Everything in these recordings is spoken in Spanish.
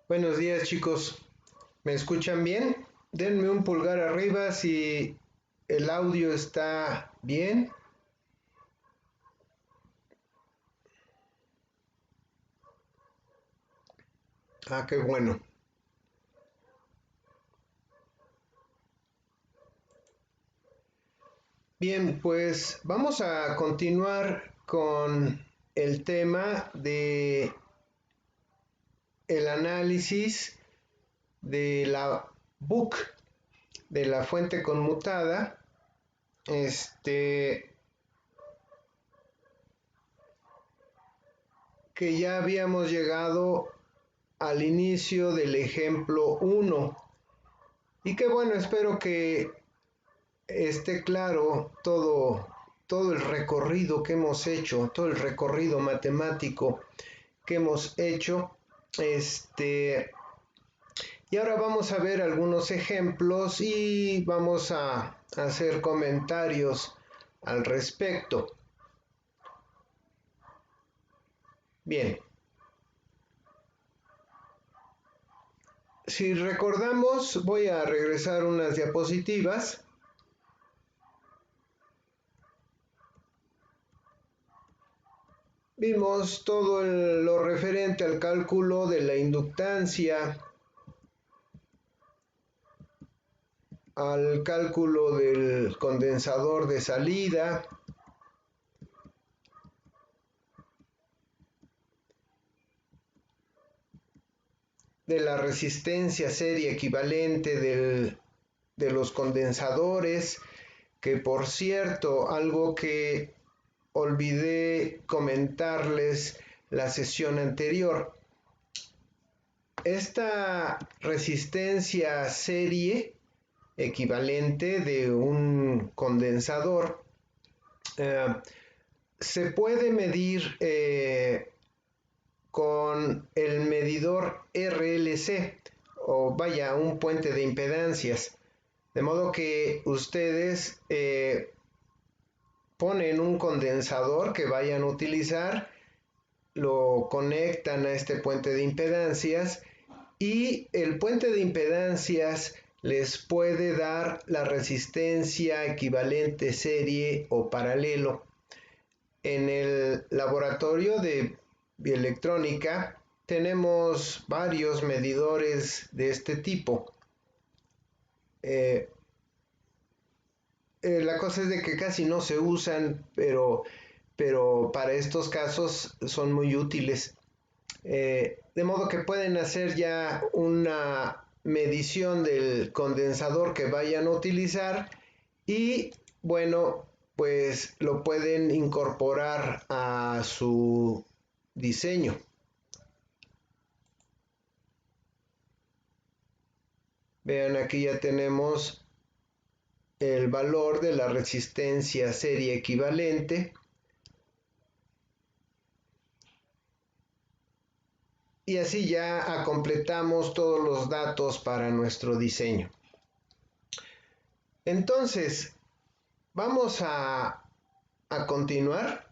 Buenos días, chicos. ¿Me escuchan bien? Denme un pulgar arriba si el audio está bien. Qué bueno. Bien, pues vamos a continuar con el tema de el análisis de la book, de la fuente conmutada. Que ya habíamos llegado al inicio del ejemplo 1 y que bueno, espero que esté claro todo el recorrido que hemos hecho, todo el recorrido matemático que hemos hecho. Y ahora vamos a ver algunos ejemplos y vamos a hacer comentarios al respecto. Bien. Si recordamos, voy a regresar unas diapositivas. Vimos todo lo referente al cálculo de la inductancia, al cálculo del condensador de salida, de la resistencia serie equivalente de los condensadores, que por cierto, algo que olvidé comentarles la sesión anterior, esta resistencia serie equivalente de un condensador se puede medir con el medidor RLC, o vaya, un puente de impedancias, de modo que ustedes ponen un condensador que vayan a utilizar, lo conectan a este puente de impedancias y el puente de impedancias les puede dar la resistencia equivalente serie o paralelo. En el laboratorio de bioelectrónica tenemos varios medidores de este tipo. La cosa es de que casi no se usan, pero para estos casos son muy útiles. De modo que pueden hacer ya una medición del condensador que vayan a utilizar y bueno, pues lo pueden incorporar a su diseño. Vean, aquí ya tenemos el valor de la resistencia serie equivalente. Y así ya completamos todos los datos para nuestro diseño. Entonces, vamos a continuar.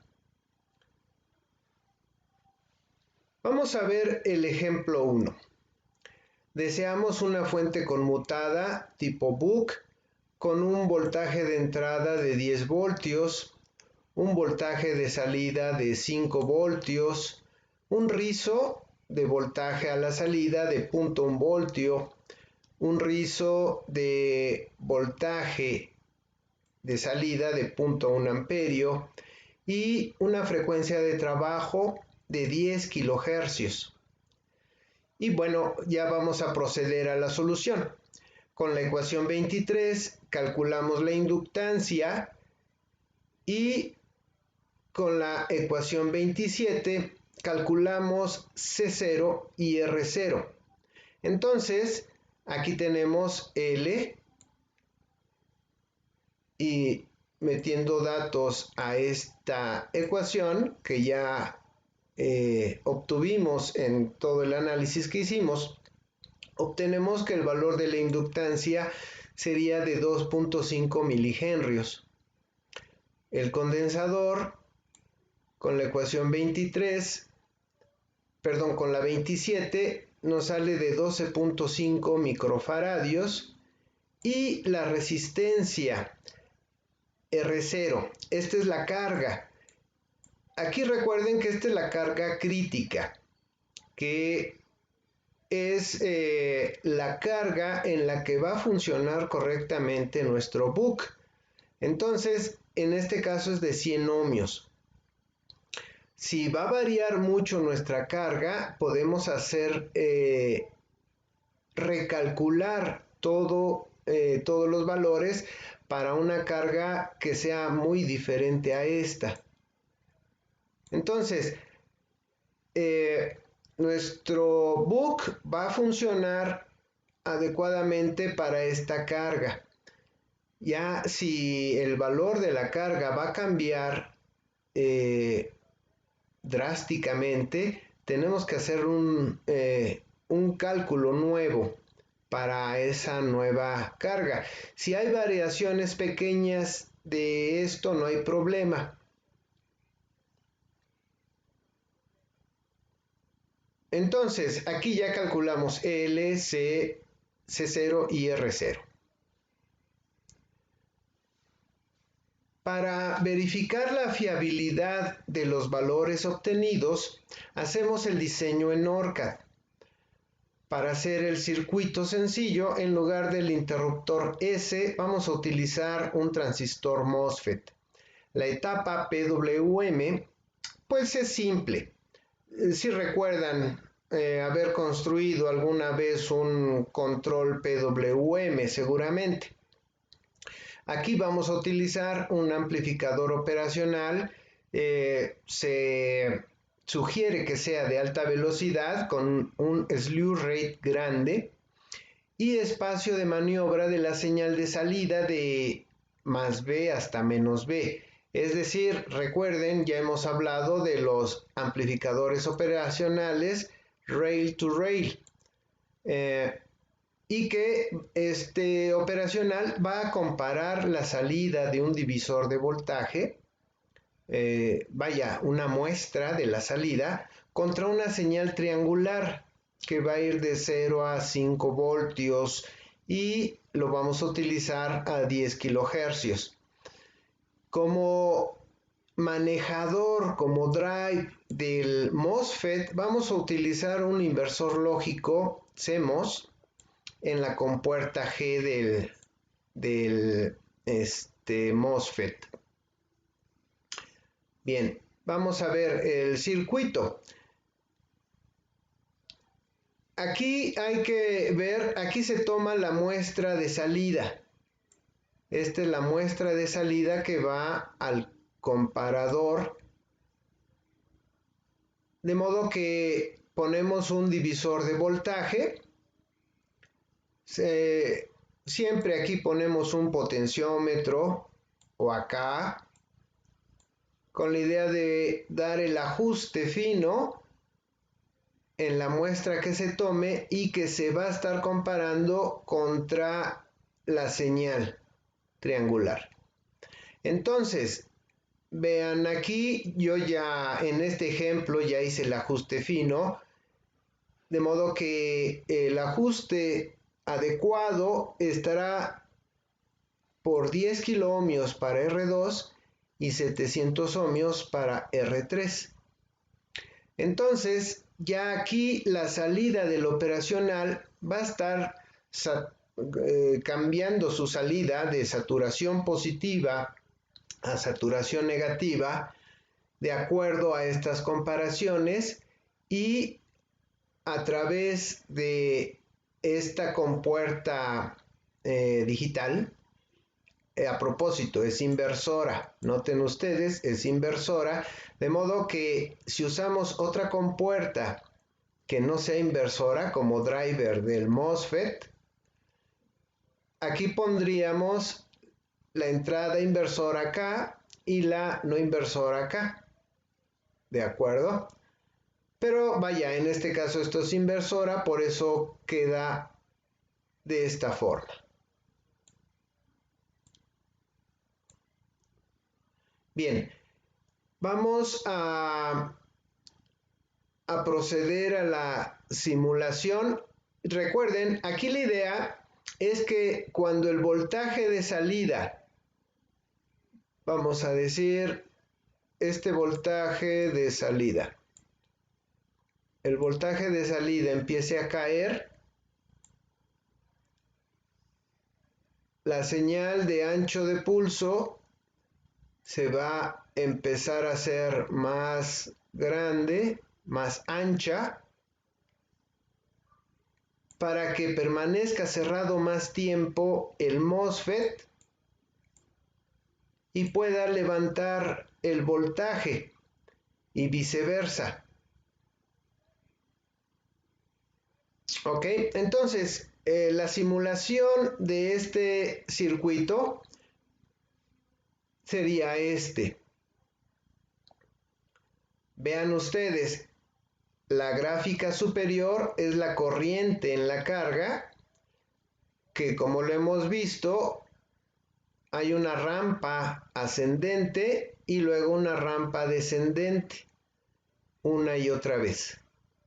Vamos a ver el ejemplo 1. Deseamos una fuente conmutada tipo buck con un voltaje de entrada de 10 voltios, un voltaje de salida de 5 voltios, un rizo de voltaje a la salida de 0.1 voltio, un rizo de voltaje de salida de 0.1 amperio y una frecuencia de trabajo de 10 kilohercios. Y bueno, ya vamos a proceder a la solución. Con la ecuación 23 calculamos la inductancia y con la ecuación 27 calculamos C0 y R0. Entonces, aquí tenemos L y metiendo datos a esta ecuación que ya obtuvimos en todo el análisis que hicimos, obtenemos que el valor de la inductancia sería de 2.5 milihenrios. El condensador con la ecuación 23, perdón, con la 27 nos sale de 12.5 microfaradios y la resistencia R0, esta es la carga. Aquí recuerden que esta es la carga crítica, que es la carga en la que va a funcionar correctamente nuestro book. Entonces, en este caso es de 100 ohmios. Si va a variar mucho nuestra carga, podemos hacer recalcular todos los valores para una carga que sea muy diferente a esta. Entonces, nuestro book va a funcionar adecuadamente para esta carga. Ya si el valor de la carga va a cambiar drásticamente, tenemos que hacer un cálculo nuevo para esa nueva carga. Si hay variaciones pequeñas de esto, no hay problema. Entonces, aquí ya calculamos L, C, C0 y R0. Para verificar la fiabilidad de los valores obtenidos, hacemos el diseño en ORCAD. Para hacer el circuito sencillo, en lugar del interruptor S, vamos a utilizar un transistor MOSFET. La etapa PWM, pues es simple. Si recuerdan haber construido alguna vez un control PWM, seguramente. Aquí vamos a utilizar un amplificador operacional. Se sugiere que sea de alta velocidad con un slew rate grande y espacio de maniobra de la señal de salida de más B hasta menos B. Es decir, recuerden, ya hemos hablado de los amplificadores operacionales rail to rail. Y que este operacional va a comparar la salida de un divisor de voltaje, una muestra de la salida, contra una señal triangular que va a ir de 0 a 5 voltios y lo vamos a utilizar a 10 kilohercios. Como manejador, como drive del MOSFET, vamos a utilizar un inversor lógico CMOS en la compuerta G del MOSFET. Bien, vamos a ver el circuito. Aquí hay que ver, aquí se toma la muestra de salida. Esta es la muestra de salida que va al comparador. De modo que ponemos un divisor de voltaje. Siempre aquí ponemos un potenciómetro o acá con la idea de dar el ajuste fino en la muestra que se tome y que se va a estar comparando contra la señal triangular. Entonces, vean aquí, yo ya en este ejemplo ya hice el ajuste fino, de modo que el ajuste adecuado estará por 10 kiloohmios para R2 y 700 ohmios para R3. Entonces, ya aquí la salida del operacional va a estar cambiando su salida de saturación positiva a saturación negativa de acuerdo a estas comparaciones y a través de esta compuerta digital. A propósito, es inversora, noten ustedes, es inversora, de modo que si usamos otra compuerta que no sea inversora como driver del MOSFET, aquí pondríamos la entrada inversora acá y la no inversora acá, ¿de acuerdo? Pero vaya, en este caso esto es inversora, por eso queda de esta forma. Bien, vamos a a proceder a la simulación. Recuerden, aquí la idea es que cuando el voltaje de salida, vamos a decir, este voltaje de salida, el voltaje de salida empiece a caer, la señal de ancho de pulso se va a empezar a hacer más grande, más ancha, para que permanezca cerrado más tiempo el MOSFET y pueda levantar el voltaje y viceversa. Ok, entonces la simulación de este circuito sería este. Vean ustedes, la gráfica superior es la corriente en la carga, que como lo hemos visto, hay una rampa ascendente y luego una rampa descendente, una y otra vez.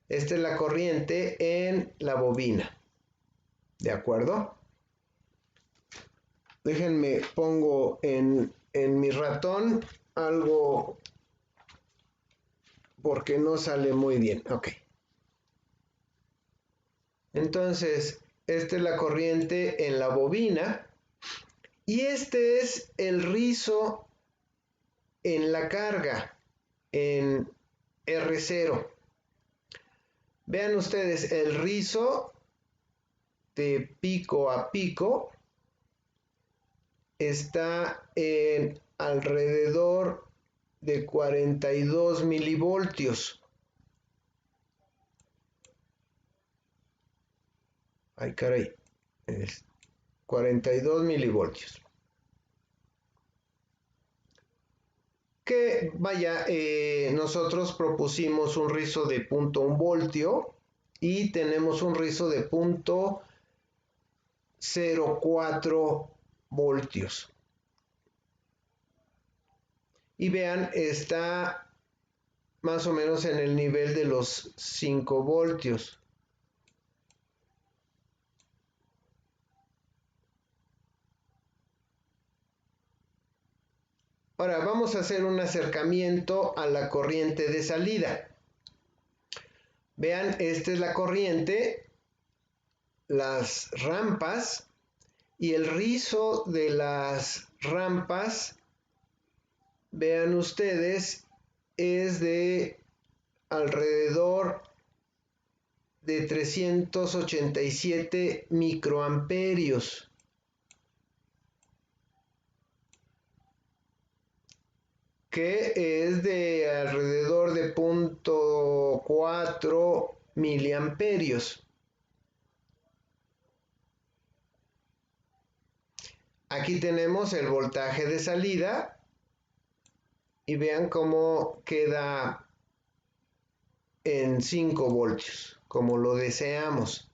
Esta es la corriente en la bobina. ¿De acuerdo? Déjenme, pongo en mi ratón algo porque no sale muy bien. Ok. Entonces, esta es la corriente en la bobina y este es el rizo en la carga, en R0. Vean ustedes, el rizo de pico a pico está en alrededor de 42 milivoltios. Ay, caray, es 42 milivoltios. Que vaya, nosotros propusimos un rizo de 0.1 voltio y tenemos un rizo de 0.04 voltios. Y vean, está más o menos en el nivel de los 5 voltios. Ahora vamos a hacer un acercamiento a la corriente de salida. Vean, esta es la corriente, las rampas y el rizo de las rampas, vean ustedes, es de alrededor de 387 microamperios. Que es de alrededor de 0.4 miliamperios. Aquí tenemos el voltaje de salida y vean cómo queda en 5 voltios, como lo deseamos.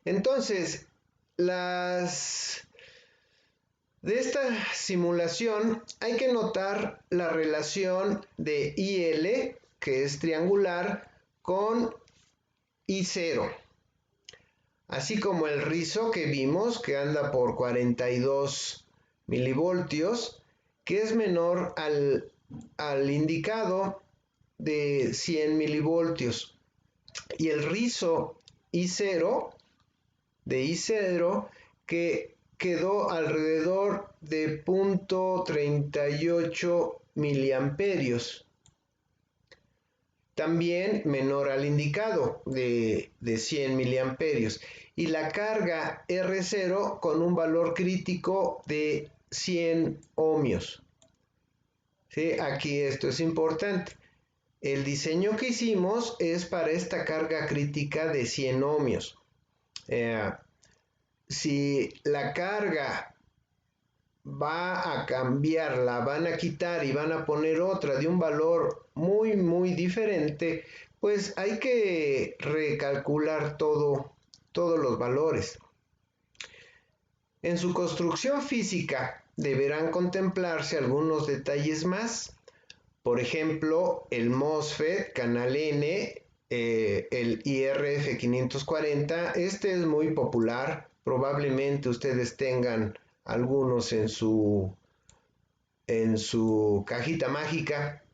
Entonces, de esta simulación hay que notar la relación de IL, que es triangular, con I0. Así como el rizo que vimos, que anda por 42 milivoltios, que es menor al indicado de 100 milivoltios. Y el rizo I0, de I0, que quedó alrededor de 0.38 miliamperios. También menor al indicado de 100 miliamperios. Y la carga R0 con un valor crítico de 100 ohmios. ¿Sí? Aquí esto es importante. El diseño que hicimos es para esta carga crítica de 100 ohmios. Si la carga va a cambiar, la van a quitar y van a poner otra de un valor muy diferente, pues hay que recalcular todos los valores. En su construcción física deberán contemplarse algunos detalles más. Por ejemplo, el MOSFET canal N, el IRF 540, este es muy popular. Probablemente ustedes tengan algunos en su cajita mágica.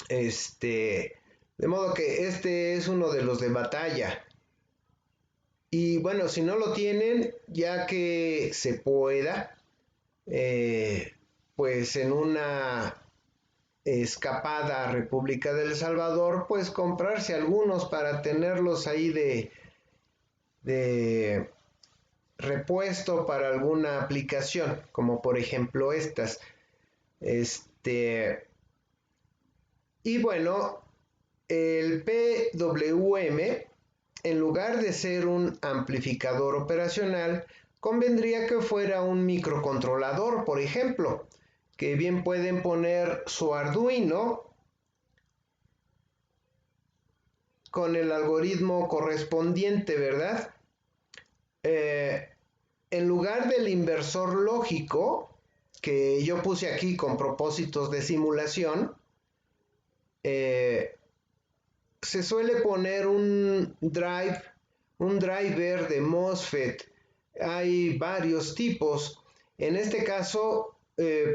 De modo que este es uno de los de batalla. Y bueno, si no lo tienen, ya que se pueda, pues en una escapada a República del Salvador, pues comprarse algunos para tenerlos ahí de repuesto para alguna aplicación, como por ejemplo estas. Y bueno, el PWM, en lugar de ser un amplificador operacional, convendría que fuera un microcontrolador, por ejemplo, que bien pueden poner su Arduino con el algoritmo correspondiente, ¿verdad? En lugar del inversor lógico, que yo puse aquí con propósitos de simulación, se suele poner un driver de MOSFET. Hay varios tipos. En este caso,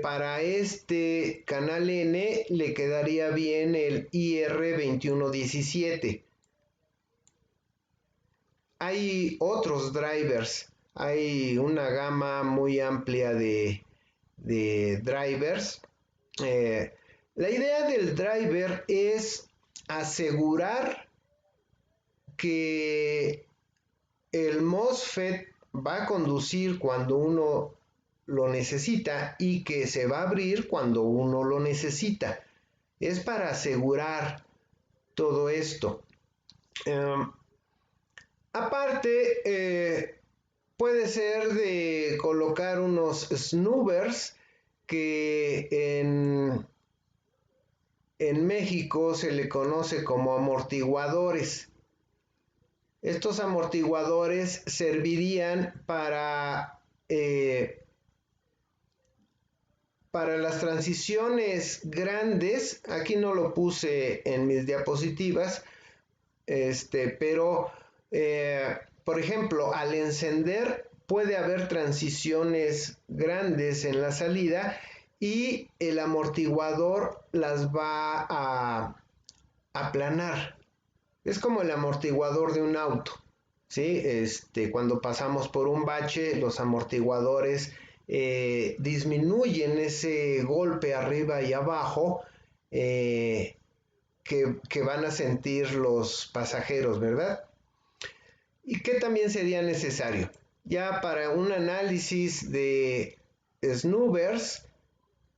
para este canal N le quedaría bien el IR2117. Hay otros drivers. Hay una gama muy amplia de drivers. La idea del driver es asegurar que el MOSFET va a conducir cuando uno lo necesita y que se va a abrir cuando uno lo necesita. Es para asegurar todo esto. Aparte, puede ser de colocar unos snoobers que en México se le conoce como amortiguadores. Estos amortiguadores servirían para las transiciones grandes. Aquí no lo puse en mis diapositivas, pero por ejemplo, al encender puede haber transiciones grandes en la salida y el amortiguador las va a aplanar. Es como el amortiguador de un auto, ¿sí? Cuando pasamos por un bache, los amortiguadores disminuyen ese golpe arriba y abajo que van a sentir los pasajeros, ¿verdad? ¿Y qué también sería necesario? Ya para un análisis de snoobers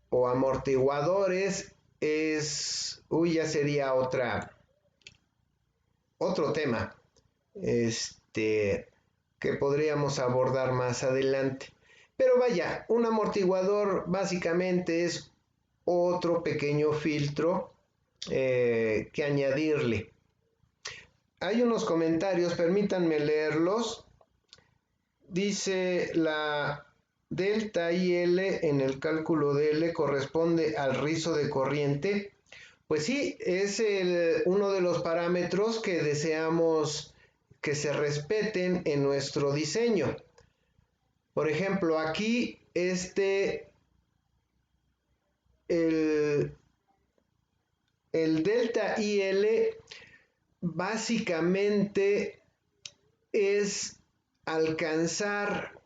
o amortiguadores ya sería otro tema que podríamos abordar más adelante. Pero vaya, un amortiguador básicamente es otro pequeño filtro que añadirle. Hay unos comentarios, permítanme leerlos. Dice la delta IL en el cálculo de L corresponde al rizo de corriente. Pues sí, es uno de los parámetros que deseamos que se respeten en nuestro diseño. Por ejemplo, aquí el delta IL básicamente es alcanzar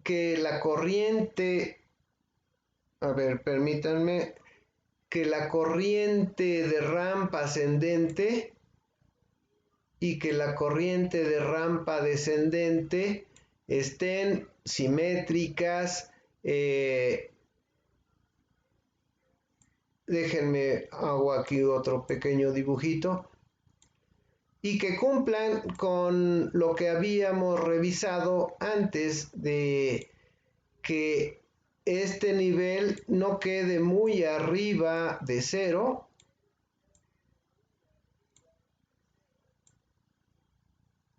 que la corriente, a ver, permítanme, que la corriente de rampa ascendente y que la corriente de rampa descendente estén simétricas. Déjenme, hago aquí otro pequeño dibujito. Y que cumplan con lo que habíamos revisado antes de que este nivel no quede muy arriba de cero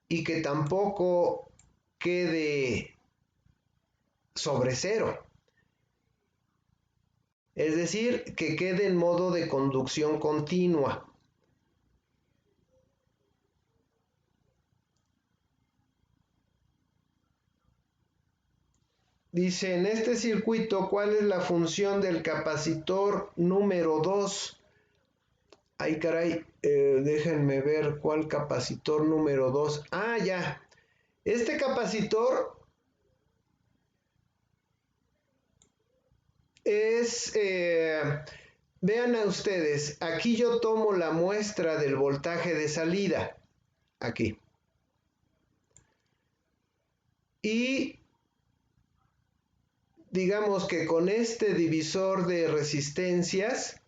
y que tampoco quede sobre 0. Es decir, que quede en modo de conducción continua. Dice, en este circuito, ¿cuál es la función del capacitor número 2? Ay, caray, déjenme ver cuál capacitor número 2. Ah, ya. Este capacitor es, vean a ustedes, aquí yo tomo la muestra del voltaje de salida, aquí. Y digamos que con este divisor de resistencias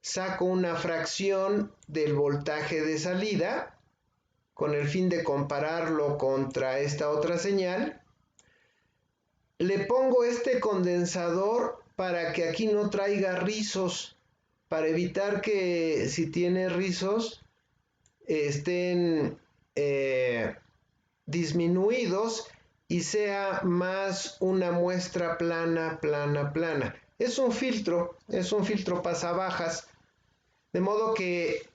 saco una fracción del voltaje de salida con el fin de compararlo contra esta otra señal. Le pongo este condensador para que aquí no traiga rizos, para evitar que si tiene rizos estén disminuidos y sea más una muestra plana, plana, plana. Es un filtro pasabajas, de modo que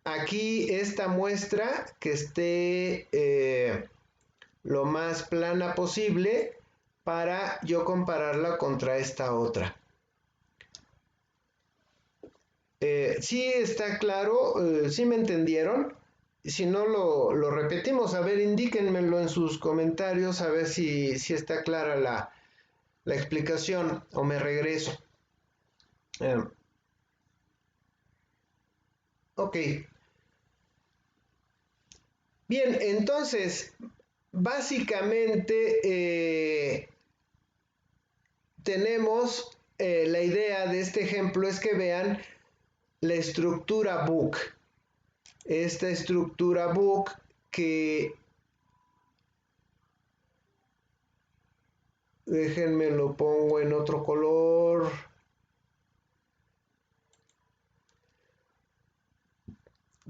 aquí esta muestra que esté lo más plana posible para yo compararla contra esta otra. ¿Sí está claro? ¿Sí me entendieron? Si no, lo repetimos. A ver, indíquenmelo en sus comentarios a ver si está clara la explicación o me regreso. Ok. Bien, entonces, básicamente tenemos la idea de este ejemplo es que vean la estructura book. Esta estructura book que déjenme lo pongo en otro color,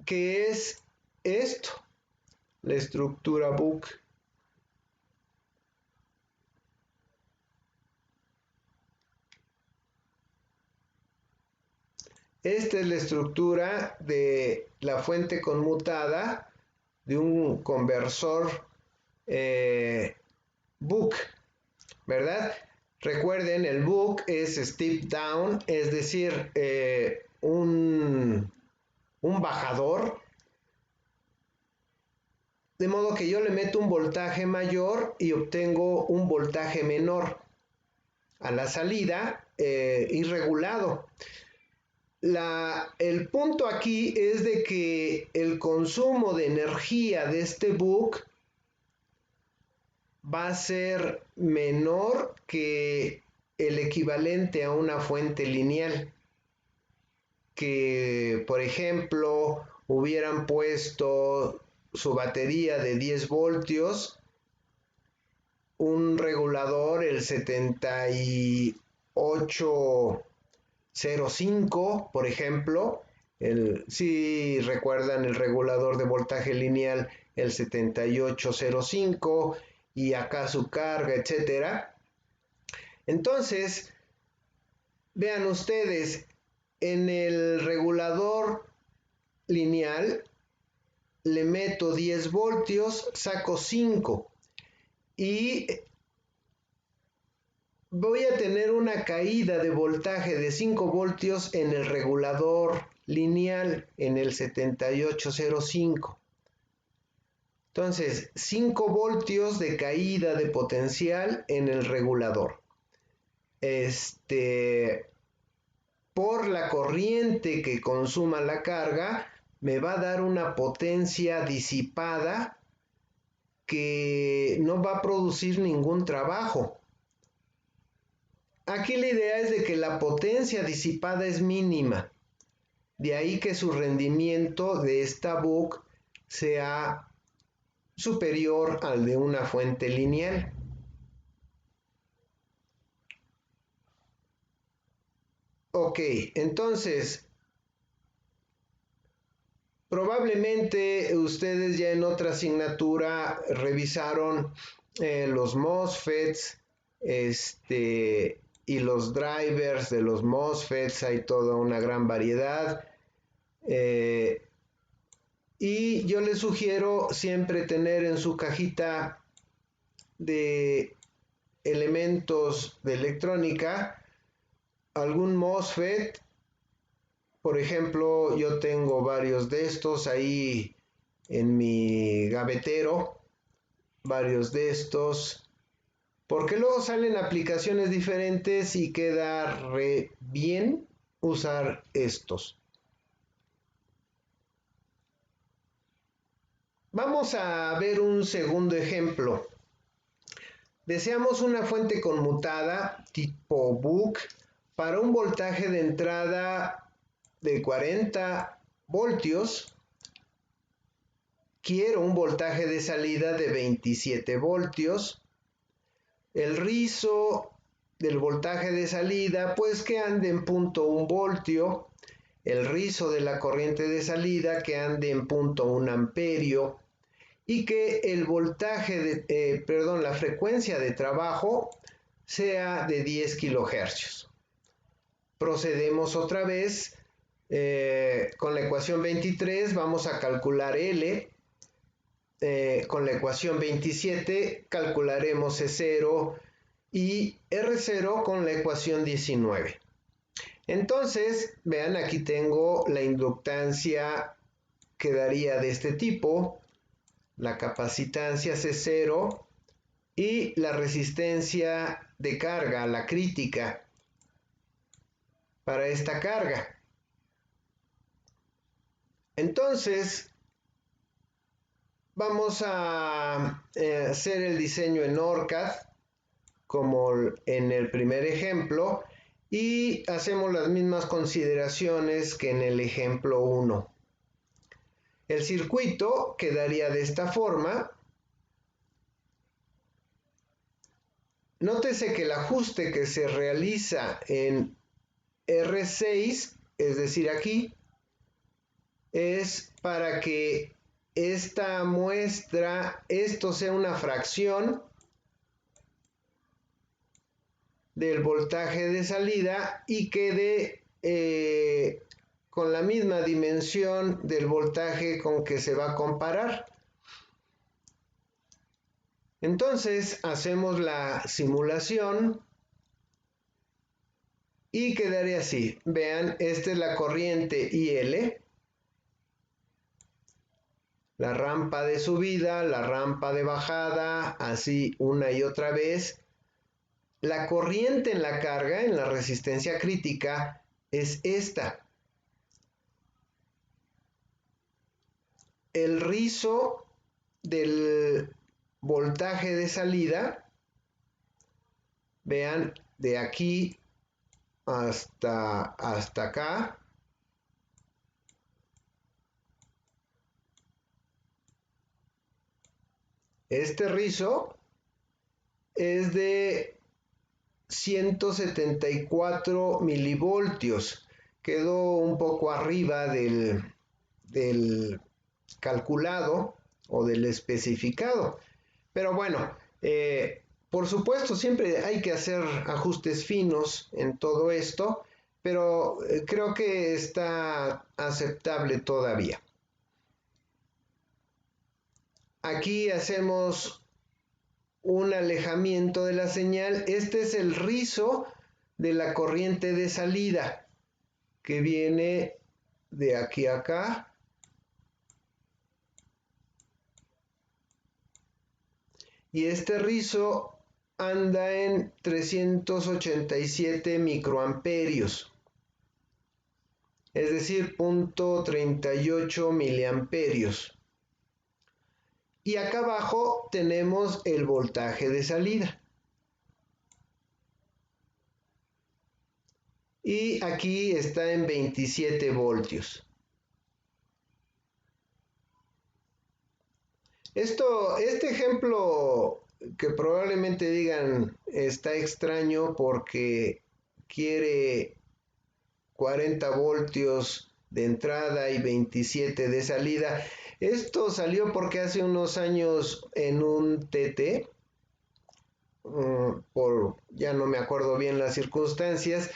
que es esto, la estructura book. Esta es la estructura de la fuente conmutada de un conversor book, ¿verdad? Recuerden, el book es step down, es decir, un bajador, de modo que yo le meto un voltaje mayor y obtengo un voltaje menor a la salida irregulado. El punto aquí es de que el consumo de energía de este book va a ser menor que el equivalente a una fuente lineal. Que, por ejemplo, hubieran puesto su batería de 10 voltios, un regulador, el 7805, por ejemplo, si recuerdan el regulador de voltaje lineal, el 7805, y acá su carga, etcétera. Entonces, vean ustedes, en el regulador lineal le meto 10 voltios, saco 5 y voy a tener una caída de voltaje de 5 voltios en el regulador lineal, en el 7805. Entonces, 5 voltios de caída de potencial en el regulador. Por la corriente que consuma la carga, me va a dar una potencia disipada que no va a producir ningún trabajo. Aquí la idea es de que la potencia disipada es mínima. De ahí que su rendimiento de esta book sea superior al de una fuente lineal. Ok, entonces, probablemente ustedes ya en otra asignatura revisaron los MOSFETs, y los drivers de los MOSFETs, hay toda una gran variedad. Y yo les sugiero siempre tener en su cajita de elementos de electrónica algún MOSFET. Por ejemplo, yo tengo varios de estos ahí en mi gavetero, varios de estos, porque luego salen aplicaciones diferentes y queda re bien usar estos. Vamos a ver un segundo ejemplo. Deseamos una fuente conmutada tipo BOOC para un voltaje de entrada de 40 voltios. Quiero un voltaje de salida de 27 voltios. El rizo del voltaje de salida, pues que ande en 0.1 voltio. El rizo de la corriente de salida que ande en 0.1 amperio. Y que el voltaje la frecuencia de trabajo sea de 10 kilohercios. Procedemos otra vez con la ecuación 23, vamos a calcular L. Con la ecuación 27 calcularemos E0 y R0 con la ecuación 19. Entonces, vean, aquí tengo la inductancia que daría de este tipo, la capacitancia C0 y la resistencia de carga, la crítica para esta carga. Entonces, vamos a hacer el diseño en ORCAD, como en el primer ejemplo, y hacemos las mismas consideraciones que en el ejemplo 1. El circuito quedaría de esta forma. Nótese que el ajuste que se realiza en R6, es decir, aquí, es para que esta muestra, esto sea una fracción del voltaje de salida y quede con la misma dimensión del voltaje con que se va a comparar. Entonces hacemos la simulación y quedaría así. Vean, esta es la corriente IL, la rampa de subida, la rampa de bajada, así una y otra vez. La corriente en la carga, en la resistencia crítica, es esta. El rizo del voltaje de salida, vean, de aquí hasta acá, este rizo es de 174 milivoltios. Quedó un poco arriba del calculado o del especificado. Pero bueno, por supuesto, siempre hay que hacer ajustes finos en todo esto, pero creo que está aceptable todavía. Aquí hacemos un alejamiento de la señal. Este es el rizo de la corriente de salida que viene de aquí a acá. Y este rizo anda en 387 microamperios, es decir, 0.38 miliamperios. Y acá abajo tenemos el voltaje de salida. Y aquí está en 27 voltios. Este ejemplo que probablemente digan está extraño porque quiere 40 voltios de entrada y 27 de salida. Esto salió porque hace unos años en un TT por ya no me acuerdo bien las circunstancias,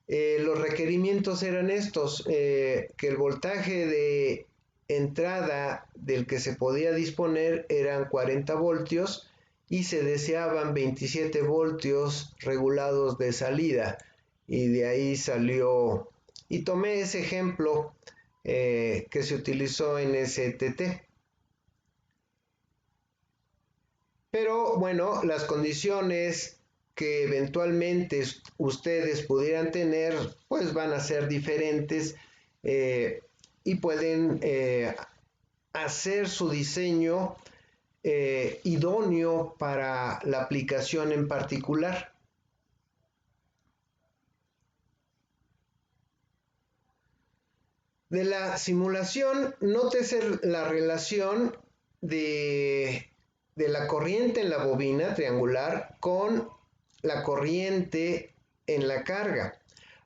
los requerimientos eran estos, que el voltaje de entrada del que se podía disponer eran 40 voltios y se deseaban 27 voltios regulados de salida, y de ahí salió, y tomé ese ejemplo que se utilizó en STT. Pero bueno, las condiciones que eventualmente ustedes pudieran tener, pues van a ser diferentes, y pueden hacer su diseño idóneo para la aplicación en particular. De la simulación, nótese la relación de la corriente en la bobina triangular con la corriente en la carga,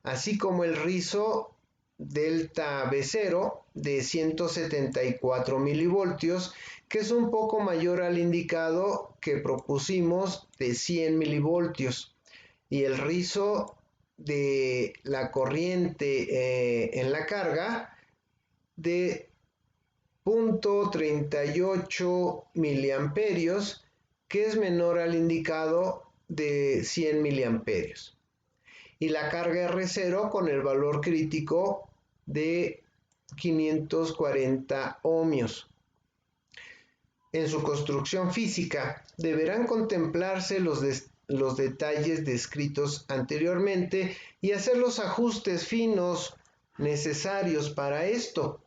así como el rizo delta B0 de 174 milivoltios, que es un poco mayor al indicado que propusimos de 100 milivoltios, y el rizo de la corriente en la carga de 0.38 miliamperios, que es menor al indicado de 100 miliamperios, y la carga R0 con el valor crítico de 540 ohmios. En su construcción física deberán contemplarse los detalles descritos anteriormente y hacer los ajustes finos necesarios para esto.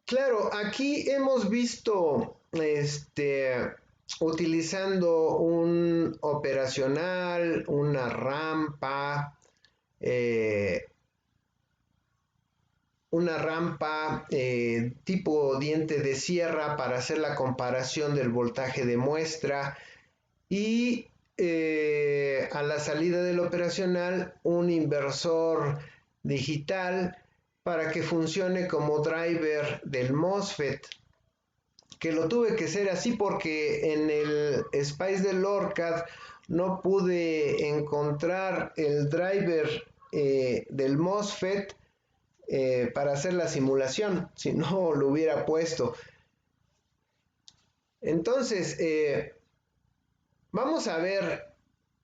Claro, aquí hemos visto utilizando un operacional, una rampa, tipo diente de sierra para hacer la comparación del voltaje de muestra, y a la salida del operacional un inversor digital para que funcione como driver del MOSFET, que lo tuve que hacer así porque en el Spice del ORCAD no pude encontrar el driver del MOSFET para hacer la simulación, si no lo hubiera puesto. Entonces, vamos a ver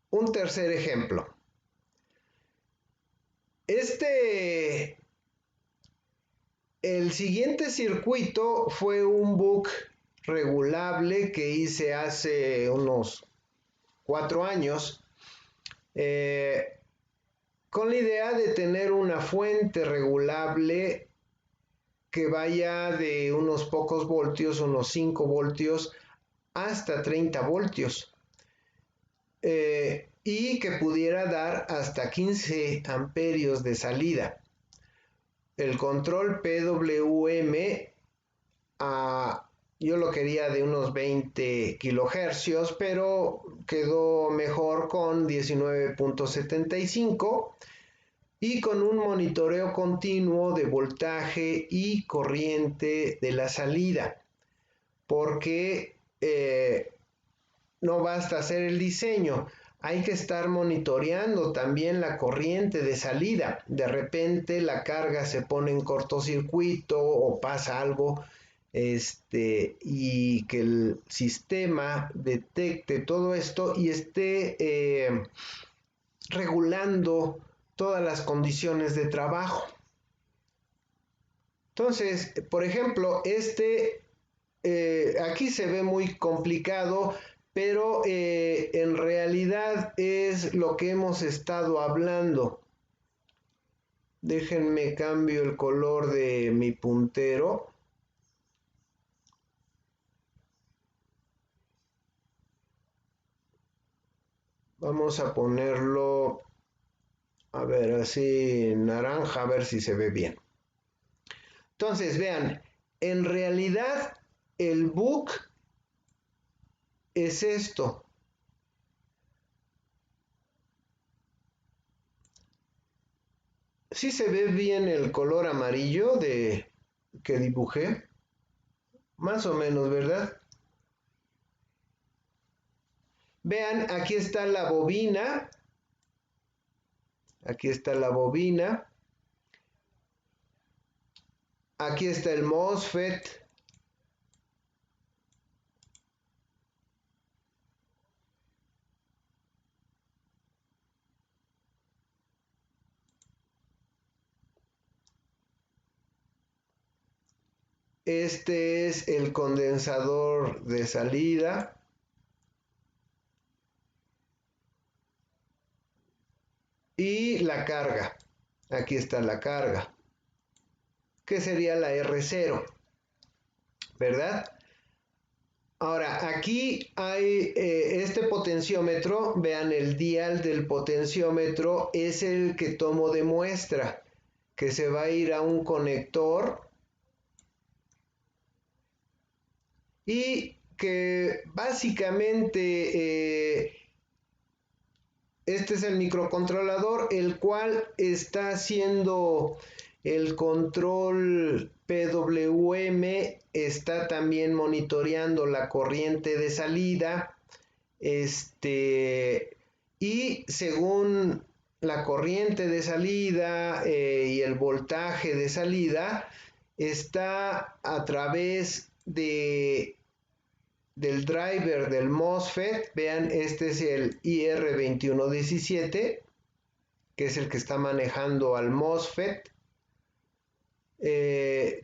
un tercer ejemplo. El siguiente circuito fue un book regulable que hice hace unos 4 años, con la idea de tener una fuente regulable que vaya de unos pocos voltios, unos 5 voltios, hasta 30 voltios, y que pudiera dar hasta 15 amperios de salida. El control PWM, yo lo quería de unos 20 kilohercios, pero quedó mejor con 19.75 y con un monitoreo continuo de voltaje y corriente de la salida, porque no basta hacer el diseño, hay que estar monitoreando también la corriente de salida. De repente la carga se pone en cortocircuito o pasa algo, y que el sistema detecte todo esto y esté regulando todas las condiciones de trabajo. Entonces, por ejemplo, aquí se ve muy complicado, pero en realidad es lo que hemos estado hablando. Déjenme cambio el color de mi puntero. Vamos a ponerlo, a ver, así naranja, a ver si se ve bien. Entonces, vean, en realidad el book es esto. ¿Sí se ve bien el color amarillo que dibujé? Más o menos, ¿verdad? Vean, aquí está la bobina. Aquí está la bobina. Aquí está el MOSFET. Este es el condensador de salida. Y la carga. Aquí está la carga, que sería la R0, ¿verdad? Ahora, aquí hay este potenciómetro. Vean, el dial del potenciómetro es el que tomo de muestra, que se va a ir a un conector y que básicamente este es el microcontrolador, el cual está haciendo el control PWM, está también monitoreando la corriente de salida, y según la corriente de salida y el voltaje de salida, está a través del driver del MOSFET. Vean, este es el IR2117, que es el que está manejando al MOSFET,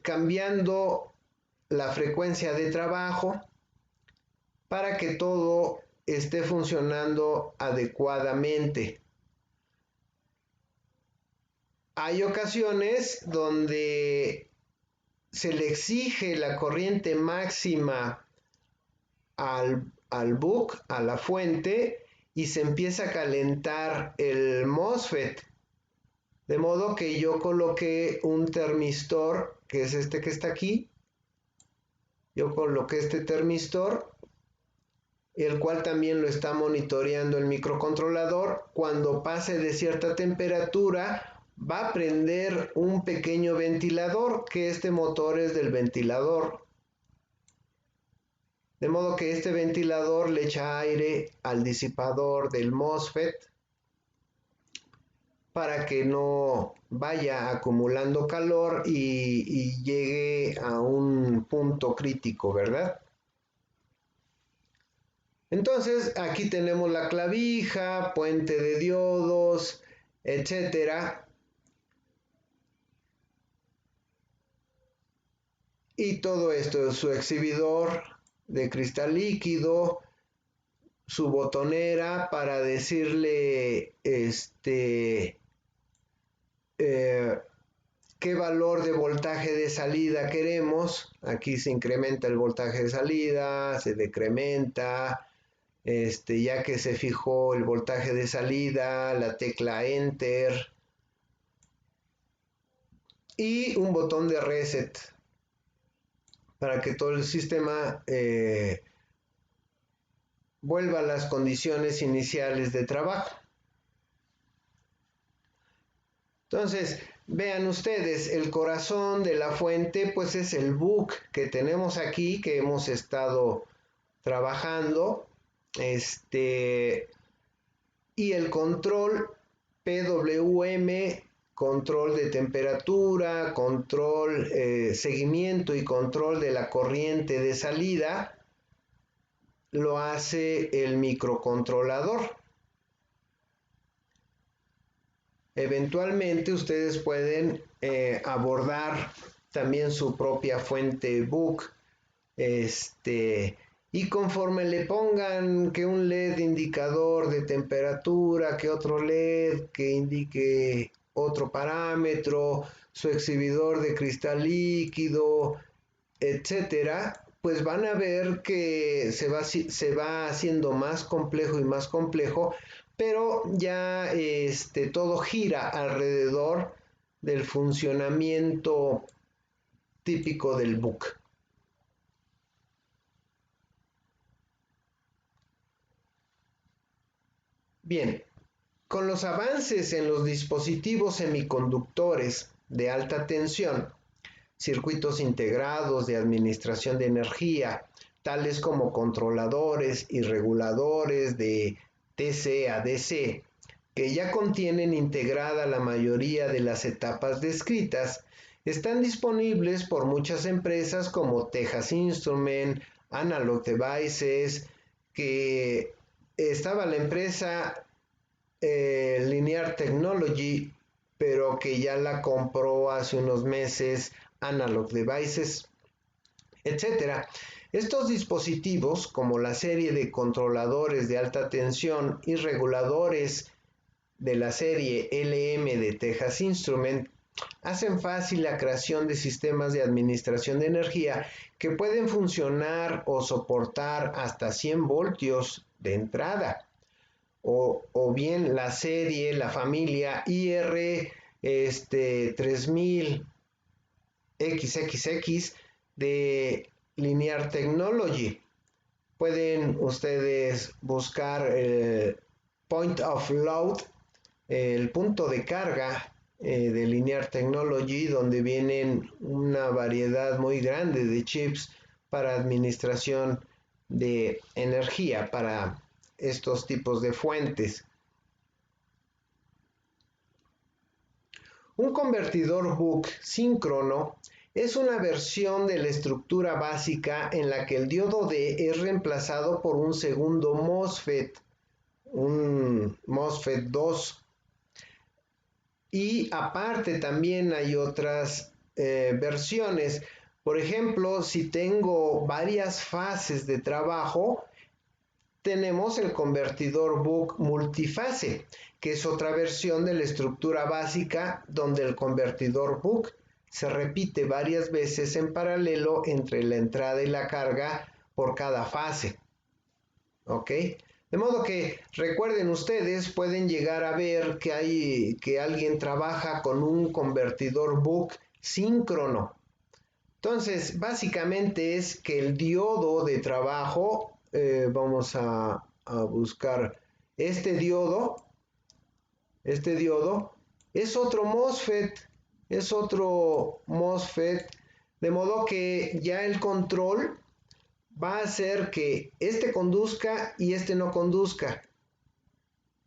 cambiando la frecuencia de trabajo para que todo esté funcionando adecuadamente. Hay ocasiones donde se le exige la corriente máxima al BUC, a la fuente, y se empieza a calentar el MOSFET. De modo que yo coloqué un termistor, que es este que está aquí. Yo coloqué este termistor, el cual también lo está monitoreando el microcontrolador. Cuando pase de cierta temperatura, va a prender un pequeño ventilador, que este motor es del ventilador. De modo que este ventilador le echa aire al disipador del MOSFET para que no vaya acumulando calor y llegue a un punto crítico, ¿verdad? Entonces aquí tenemos la clavija, puente de diodos, etcétera. Y todo esto es su exhibidor de cristal líquido, su botonera para decirle qué valor de voltaje de salida queremos. Aquí se incrementa el voltaje de salida, se decrementa, ya que se fijó el voltaje de salida, la tecla Enter y un botón de reset para que todo el sistema vuelva a las condiciones iniciales de trabajo. Entonces, vean ustedes, el corazón de la fuente pues es el BUC que tenemos aquí, que hemos estado trabajando, y el control PWM, control de temperatura, control, seguimiento y control de la corriente de salida, lo hace el microcontrolador. Eventualmente ustedes pueden abordar también su propia fuente BUC, y conforme le pongan que un LED indicador de temperatura, que otro LED que indique otro parámetro, su exhibidor de cristal líquido, etcétera, pues van a ver que se va haciendo más complejo y más complejo, pero ya todo gira alrededor del funcionamiento típico del BUC. Bien, con los avances en los dispositivos semiconductores de alta tensión, circuitos integrados de administración de energía, tales como controladores y reguladores de TC a DC, que ya contienen integrada la mayoría de las etapas descritas, están disponibles por muchas empresas como Texas Instruments, Analog Devices, que estaba la empresa Linear Technology, pero que ya la compró hace unos meses Analog Devices, etcétera. Estos dispositivos, como la serie de controladores de alta tensión y reguladores de la serie LM de Texas Instruments, hacen fácil la creación de sistemas de administración de energía que pueden funcionar o soportar hasta 100 voltios de entrada, o bien la serie, la familia IR 3000 XXX de Linear Technology. Pueden ustedes buscar el Point of Load, el punto de carga de Linear Technology, donde vienen una variedad muy grande de chips para administración de energía para estos tipos de fuentes. Un convertidor Buck síncrono es una versión de la estructura básica en la que el diodo D es reemplazado por un segundo MOSFET, un MOSFET 2. Y aparte también hay otras versiones. Por ejemplo, si tengo varias fases de trabajo, tenemos el convertidor Buck multifase, que es otra versión de la estructura básica donde el convertidor Buck se repite varias veces en paralelo entre la entrada y la carga por cada fase. ¿Ok? De modo que recuerden ustedes, pueden llegar a ver que alguien trabaja con un convertidor Buck síncrono. Entonces, básicamente es que el diodo de trabajo, vamos a buscar este diodo es otro MOSFET, de modo que ya el control va a hacer que este conduzca y este no conduzca,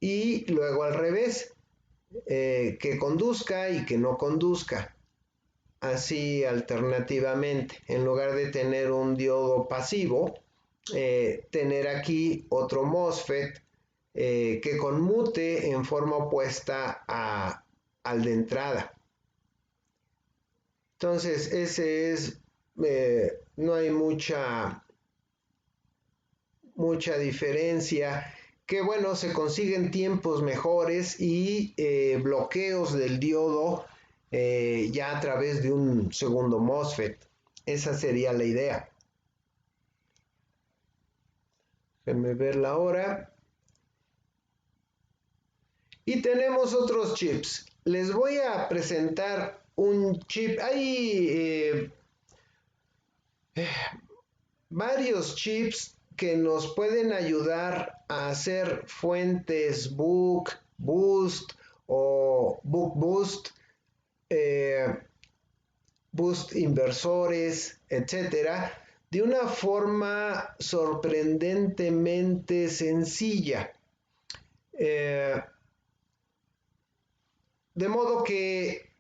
y luego al revés, que conduzca y que no conduzca, así alternativamente, en lugar de tener un diodo pasivo, tener aquí otro MOSFET que conmute en forma opuesta al de entrada. Entonces ese es, no hay mucha diferencia, que bueno, se consiguen tiempos mejores y bloqueos del diodo ya a través de un segundo MOSFET. Esa sería la idea. Déjenme ver la hora. Y tenemos otros chips. Les voy a presentar un chip. Hay varios chips que nos pueden ayudar a hacer fuentes Buck Boost o Buck Boost, Boost inversores, etcétera, de una forma sorprendentemente sencilla. De modo que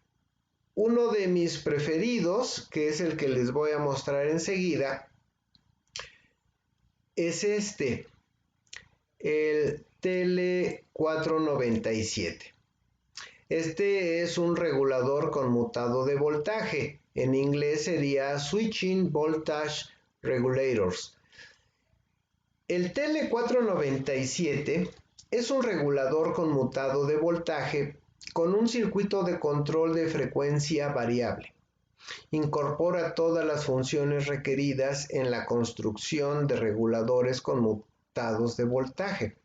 uno de mis preferidos, que es el que les voy a mostrar enseguida, es este, el Tele 497. Este es un regulador conmutado de voltaje. En inglés sería Switching Voltage Regulators. El Tele 497 es un regulador conmutado de voltaje con un circuito de control de frecuencia variable. Incorpora todas las funciones requeridas en la construcción de reguladores conmutados de voltaje.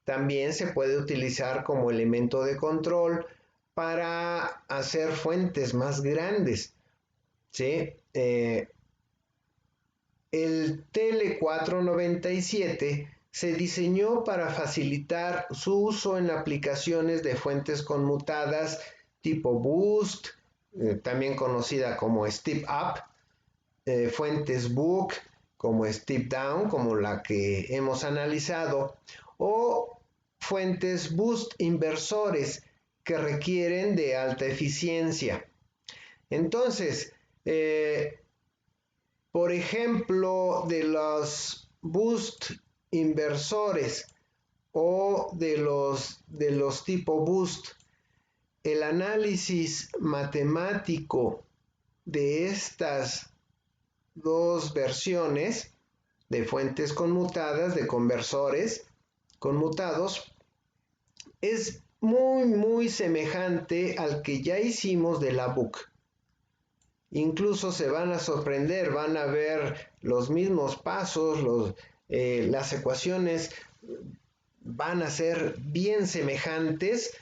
También se puede utilizar como elemento de control para hacer fuentes más grandes, ¿sí? El Tele 497 se diseñó para facilitar su uso en aplicaciones de fuentes conmutadas tipo Boost, también conocida como Step Up, fuentes Buck como step down, como la que hemos analizado, o fuentes boost inversores que requieren de alta eficiencia. Entonces, por ejemplo, de los boost inversores o de los tipo boost, el análisis matemático de estas dos versiones de fuentes conmutadas, de conversores conmutados, es muy semejante al que ya hicimos de la BOOC. Incluso se van a sorprender, van a ver los mismos pasos, las ecuaciones van a ser bien semejantes,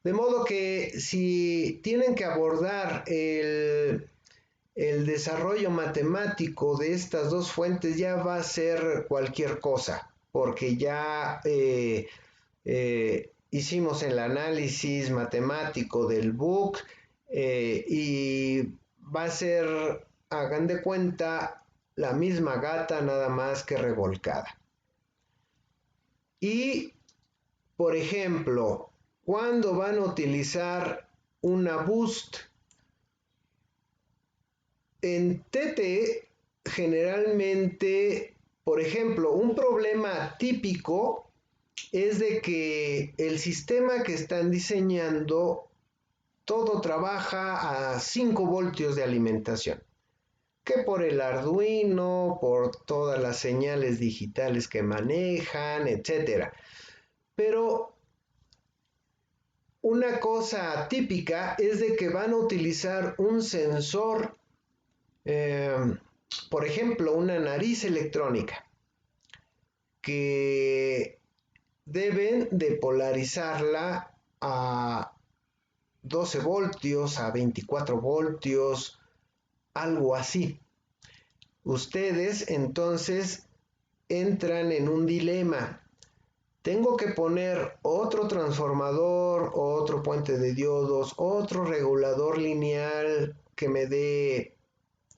de modo que si tienen que abordar el desarrollo matemático de estas dos fuentes, ya va a ser cualquier cosa, porque ya hicimos el análisis matemático del BOOC y va a ser, hagan de cuenta, la misma gata, nada más que revolcada. Y, por ejemplo, ¿cuándo van a utilizar una boost? En TT, generalmente, por ejemplo, un problema típico es de que el sistema que están diseñando todo trabaja a 5 voltios de alimentación, que por el Arduino, por todas las señales digitales que manejan, etc. Pero una cosa típica es de que van a utilizar un sensor, por ejemplo, una nariz electrónica, que deben de polarizarla a 12 voltios, a 24 voltios, algo así. Ustedes entonces entran en un dilema. Tengo que poner otro transformador, otro puente de diodos, otro regulador lineal que me dé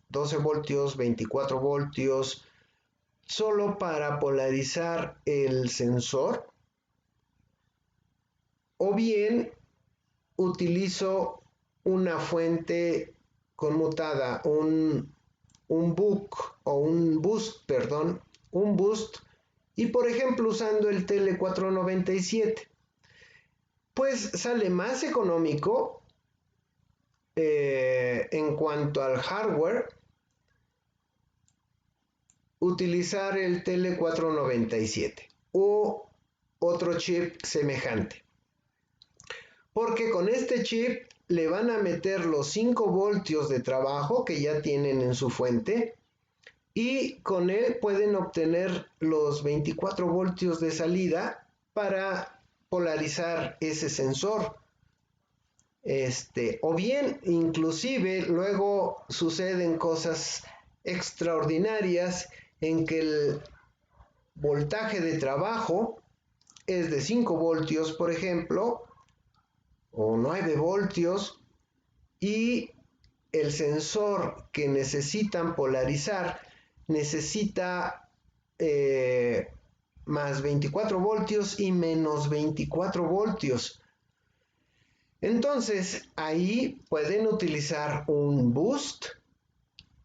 12 voltios, 24 voltios, solo para polarizar el sensor. O bien utilizo una fuente conmutada, un boost, y por ejemplo usando el TL497, pues sale más económico en cuanto al hardware utilizar el TL497 o otro chip semejante, porque con este chip le van a meter los 5 voltios de trabajo que ya tienen en su fuente y con él pueden obtener los 24 voltios de salida para polarizar ese sensor. O bien, inclusive, luego suceden cosas extraordinarias en que el voltaje de trabajo es de 5 voltios, por ejemplo, o 9 voltios, y el sensor que necesitan polarizar necesita más 24 voltios y menos 24 voltios. Entonces, ahí pueden utilizar un boost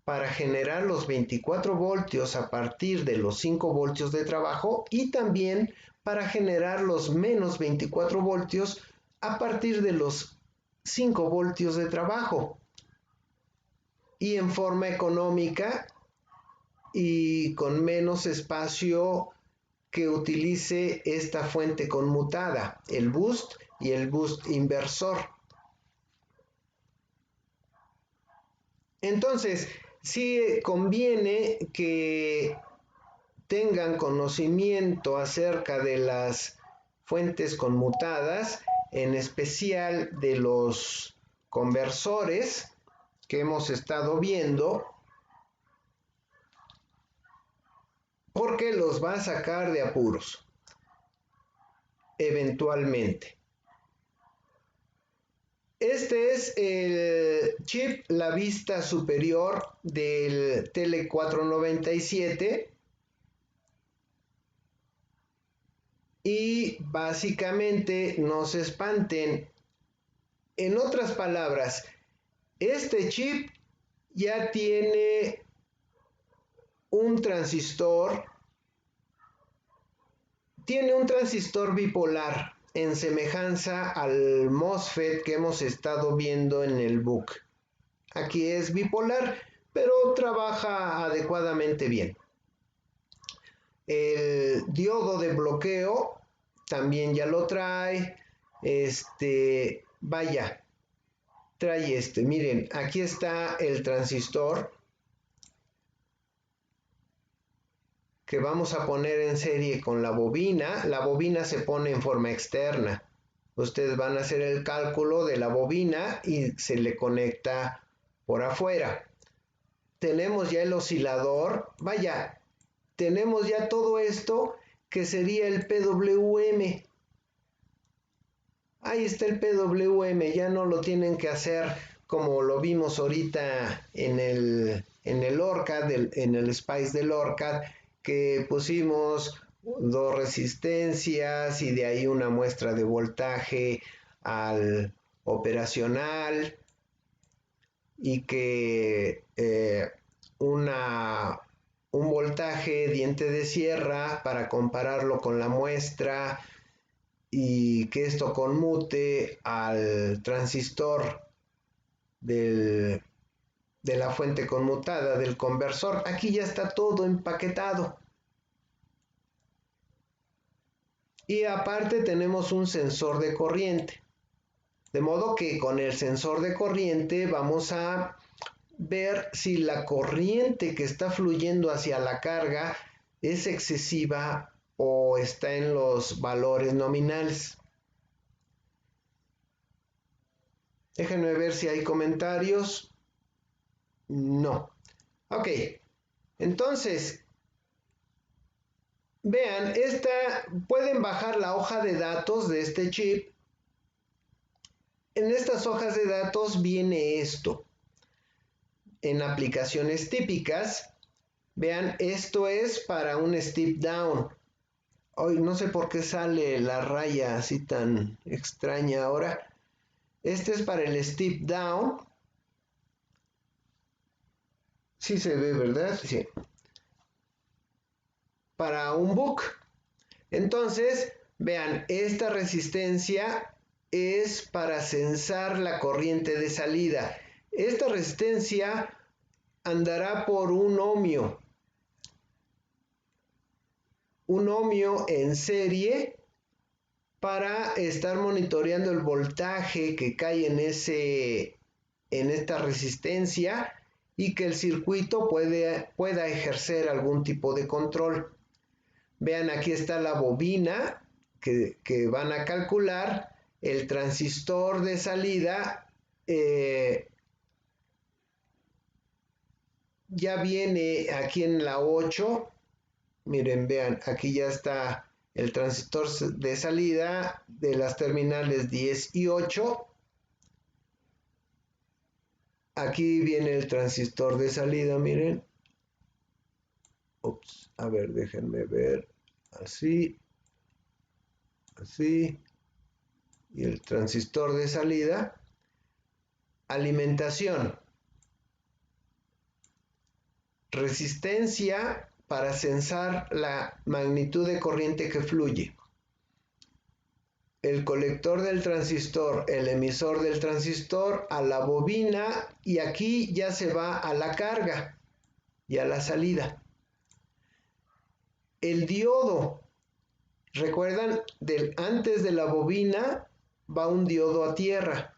para generar los 24 voltios a partir de los 5 voltios de trabajo y también para generar los menos 24 voltios a partir de los 5 voltios de trabajo. Y en forma económica y con menos espacio que utilice esta fuente conmutada, el boost y el boost inversor. Entonces, sí conviene que tengan conocimiento acerca de las fuentes conmutadas, en especial de los conversores que hemos estado viendo, porque los va a sacar de apuros eventualmente. Este es el chip, la vista superior del Tele 497. Y básicamente no se espanten. En otras palabras, este chip ya tiene un transistor bipolar en semejanza al MOSFET que hemos estado viendo en el book. Aquí es bipolar, pero trabaja adecuadamente bien. El diodo de bloqueo también ya lo trae. Vaya, trae miren, aquí está el transistor que vamos a poner en serie con la bobina. La bobina se pone en forma externa. Ustedes van a hacer el cálculo de la bobina y se le conecta por afuera. Tenemos ya el oscilador. Vaya, tenemos ya todo esto que sería el PWM. Ahí está el PWM, ya no lo tienen que hacer como lo vimos ahorita en el ORCAD, en el Spice del ORCAD, que pusimos dos resistencias y de ahí una muestra de voltaje al operacional y que un voltaje diente de sierra para compararlo con la muestra y que esto conmute al transistor de la fuente conmutada del conversor. Aquí ya está todo empaquetado. Y aparte tenemos un sensor de corriente. De modo que con el sensor de corriente vamos a ver si la corriente que está fluyendo hacia la carga es excesiva o está en los valores nominales. Déjenme ver si hay comentarios. No. Ok. Entonces, vean, pueden bajar la hoja de datos de este chip. En estas hojas de datos viene esto. En aplicaciones típicas, vean, esto es para un step down. Hoy no sé por qué sale la raya así tan extraña ahora. Este es para el step down. Sí se ve, ¿verdad? Sí. Para un book. Entonces, vean, esta resistencia es para censar la corriente de salida. Esta resistencia andará por un ohmio. Un ohmio en serie para estar monitoreando el voltaje que cae en esta resistencia y que el circuito pueda ejercer algún tipo de control. Vean, aquí está la bobina que van a calcular, el transistor de salida ya viene aquí en la 8. Miren, vean, aquí ya está el transistor de salida de las terminales 10 y 8. Aquí viene el transistor de salida, miren. Ups, a ver, déjenme ver. Así. Así. Y el transistor de salida. Alimentación. Resistencia para censar la magnitud de corriente que fluye. El colector del transistor, el emisor del transistor, a la bobina y aquí ya se va a la carga y a la salida. El diodo, recuerdan, antes de la bobina va un diodo a tierra,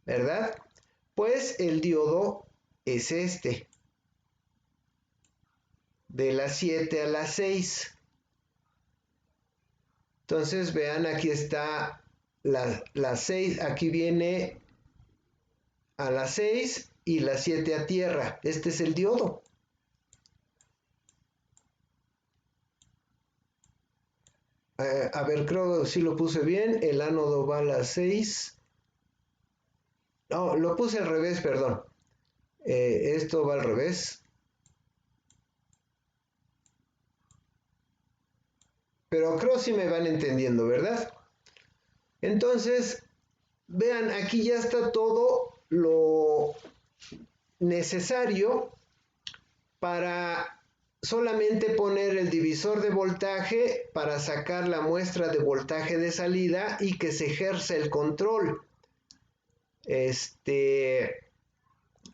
¿verdad? Pues el diodo es de las 7 a las 6. Entonces vean, aquí está las 6, aquí viene a las 6 y las 7 a tierra. Este es el diodo. A ver, creo que sí lo puse bien. El ánodo va a las 6 No, lo puse al revés, perdón. Esto va al revés. Pero creo si me van entendiendo, ¿verdad? Entonces, vean, aquí ya está todo lo necesario para solamente poner el divisor de voltaje para sacar la muestra de voltaje de salida y que se ejerza el control.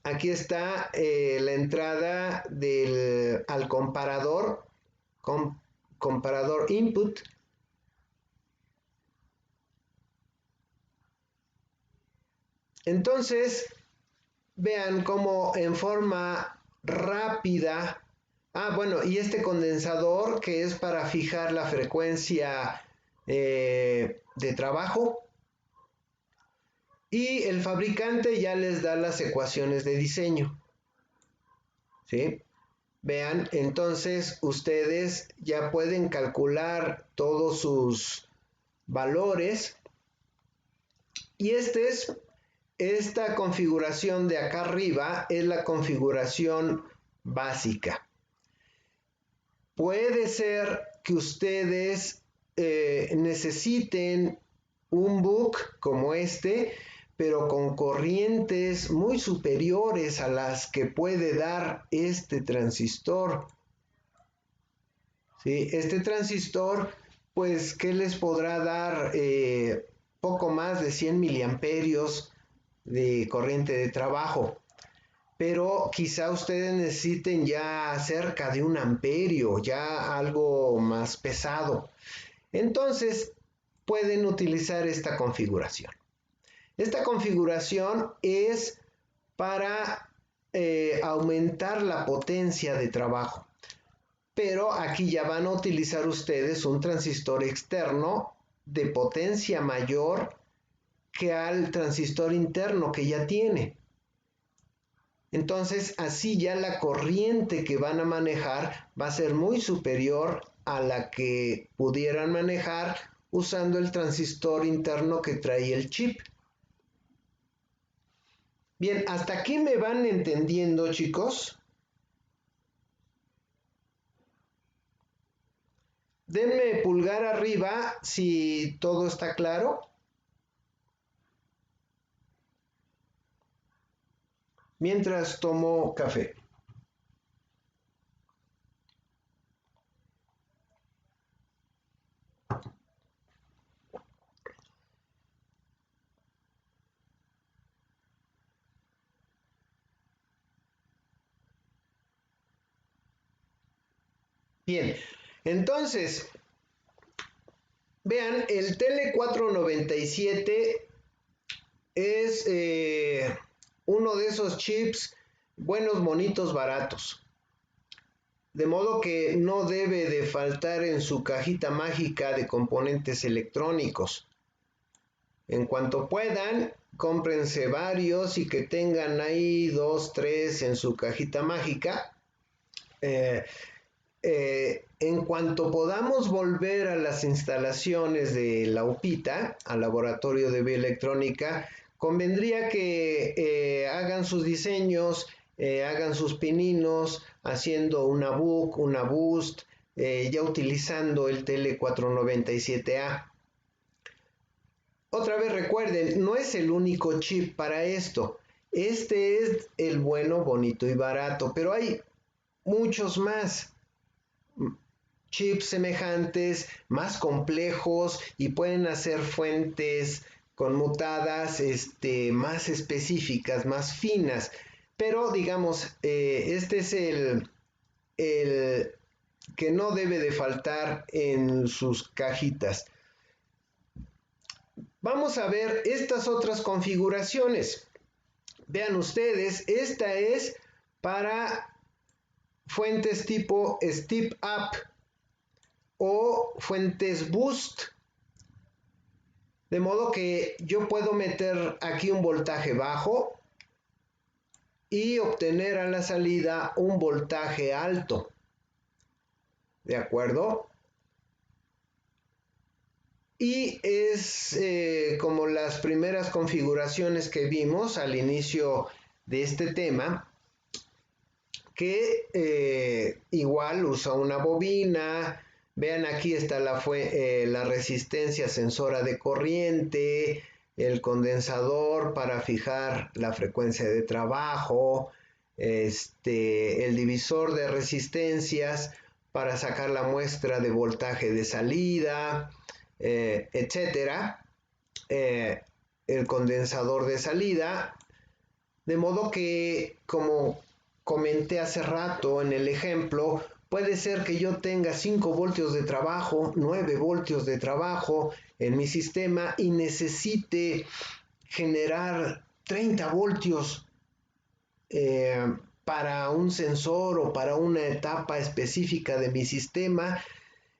Aquí está la entrada al comparador, comparador input. Entonces, vean cómo en forma rápida, bueno, y este condensador que es para fijar la frecuencia de trabajo, y el fabricante ya les da las ecuaciones de diseño, ¿sí? Vean, entonces ustedes ya pueden calcular todos sus valores y esta configuración de acá arriba es la configuración básica. Puede ser que ustedes necesiten un book como este, pero con corrientes muy superiores a las que puede dar este transistor. ¿Sí? Este transistor, pues, ¿qué les podrá dar? Poco más de 100 miliamperios de corriente de trabajo. Pero quizá ustedes necesiten ya cerca de 1 amperio, ya algo más pesado. Entonces, pueden utilizar esta configuración. Esta configuración es para aumentar la potencia de trabajo. Pero aquí ya van a utilizar ustedes un transistor externo de potencia mayor que al transistor interno que ya tiene. Entonces, así ya la corriente que van a manejar va a ser muy superior a la que pudieran manejar usando el transistor interno que trae el chip. Bien, ¿hasta aquí me van entendiendo, chicos? Denme pulgar arriba si todo está claro. Mientras tomo café. Bien, entonces, vean, el Tele 497 es uno de esos chips buenos, bonitos, baratos. De modo que no debe de faltar en su cajita mágica de componentes electrónicos. En cuanto puedan, cómprense varios y que tengan ahí 2, 3 en su cajita mágica. En cuanto podamos volver a las instalaciones de la UPITA, al laboratorio de bioelectrónica, convendría que hagan sus diseños, hagan sus pininos, haciendo una book, una boost, ya utilizando el Tele 497A. Otra vez recuerden, no es el único chip para esto. Este es el bueno, bonito y barato, pero hay muchos más chips semejantes, más complejos y pueden hacer fuentes conmutadas más específicas, más finas. Pero digamos, este es el que no debe de faltar en sus cajitas. Vamos a ver estas otras configuraciones. Vean ustedes, esta es para fuentes tipo Step Up o fuentes Boost. De modo que yo puedo meter aquí un voltaje bajo y obtener a la salida un voltaje alto. ¿De acuerdo? y es como las primeras configuraciones que vimos al inicio de este tema, que igual usa una bobina. Vean, aquí está la resistencia sensora de corriente, el condensador para fijar la frecuencia de trabajo, el divisor de resistencias para sacar la muestra de voltaje de salida, etcétera, el condensador de salida, de modo que, como comenté hace rato en el ejemplo, puede ser que yo tenga 5 voltios de trabajo, 9 voltios de trabajo en mi sistema y necesite generar 30 voltios para un sensor o para una etapa específica de mi sistema.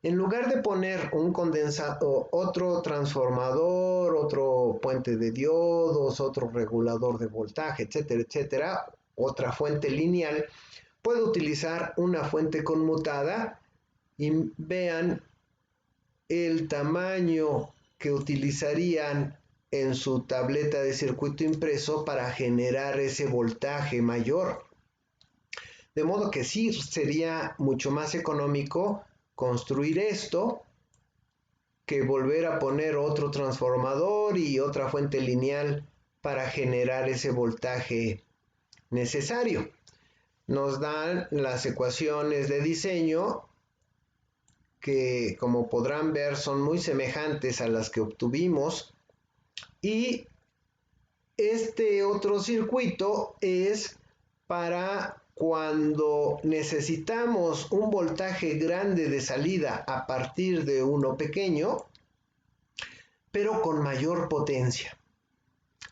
En lugar de poner un condensador, otro transformador, otro puente de diodos, otro regulador de voltaje, etcétera, etcétera, otra fuente lineal, puedo utilizar una fuente conmutada y vean el tamaño que utilizarían en su tableta de circuito impreso para generar ese voltaje mayor. De modo que sí sería mucho más económico construir esto que volver a poner otro transformador y otra fuente lineal para generar ese voltaje necesario. Nos dan las ecuaciones de diseño que, como podrán ver, son muy semejantes a las que obtuvimos, y este otro circuito es para cuando necesitamos un voltaje grande de salida a partir de uno pequeño, pero con mayor potencia.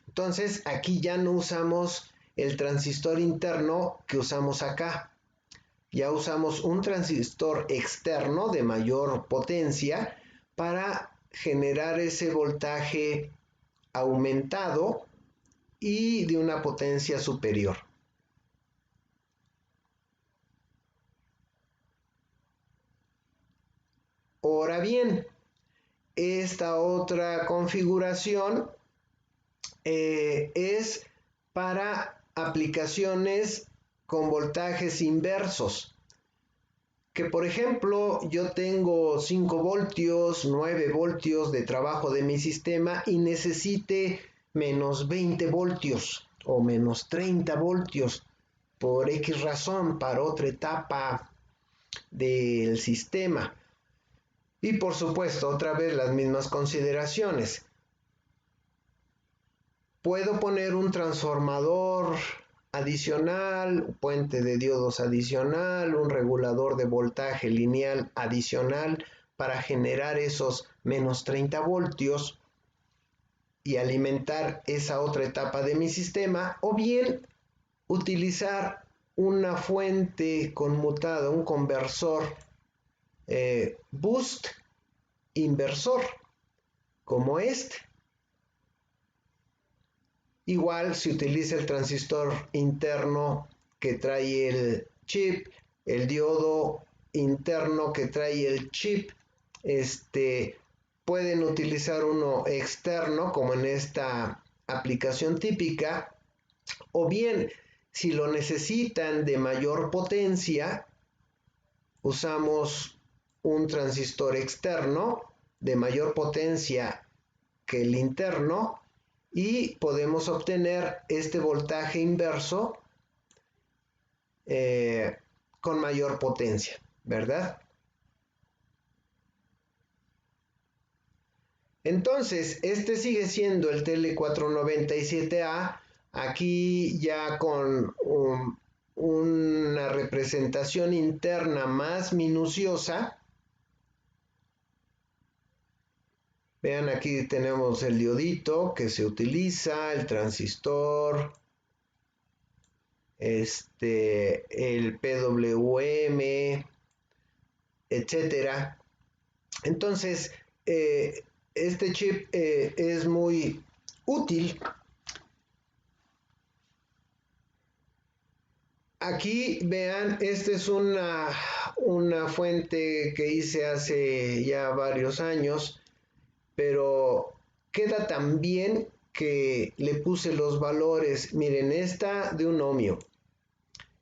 Entonces aquí ya no usamos el transistor interno que usamos acá. Ya usamos un transistor externo de mayor potencia para generar ese voltaje aumentado y de una potencia superior. Ahora bien, esta otra configuración es para aplicaciones con voltajes inversos. Que por ejemplo yo tengo 5 voltios, 9 voltios de trabajo de mi sistema y necesite menos 20 voltios o menos 30 voltios por X razón para otra etapa del sistema. Y por supuesto, otra vez las mismas consideraciones. Puedo poner un transformador adicional, un puente de diodos adicional, un regulador de voltaje lineal adicional para generar esos menos 30 voltios y alimentar esa otra etapa de mi sistema, o bien utilizar una fuente conmutada, un conversor boost inversor como este. Igual se utiliza el transistor interno que trae el chip, el diodo interno que trae el chip. Pueden utilizar uno externo como en esta aplicación típica, o bien si lo necesitan de mayor potencia, usamos un transistor externo de mayor potencia que el interno y podemos obtener este voltaje inverso con mayor potencia, ¿verdad? Entonces, este sigue siendo el TL497A, aquí ya con una representación interna más minuciosa. Vean, aquí tenemos el diodito que se utiliza, el transistor, el PWM, etcétera. Entonces, este chip es muy útil. Aquí vean, esta es una fuente que hice hace ya varios años pero queda tan bien que le puse los valores. Miren, esta de un ohmio,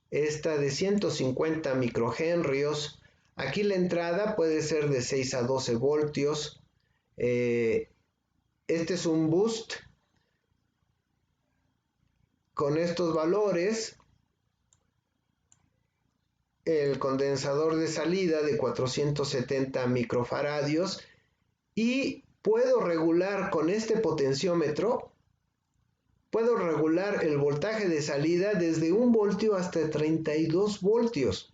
esta de 150 microhenrios. Aquí la entrada puede ser de 6 a 12 voltios. Este es un boost con estos valores. El condensador de salida de 470 microfaradios, y puedo regular con este potenciómetro, puedo regular el voltaje de salida desde 1 voltio hasta 32 voltios.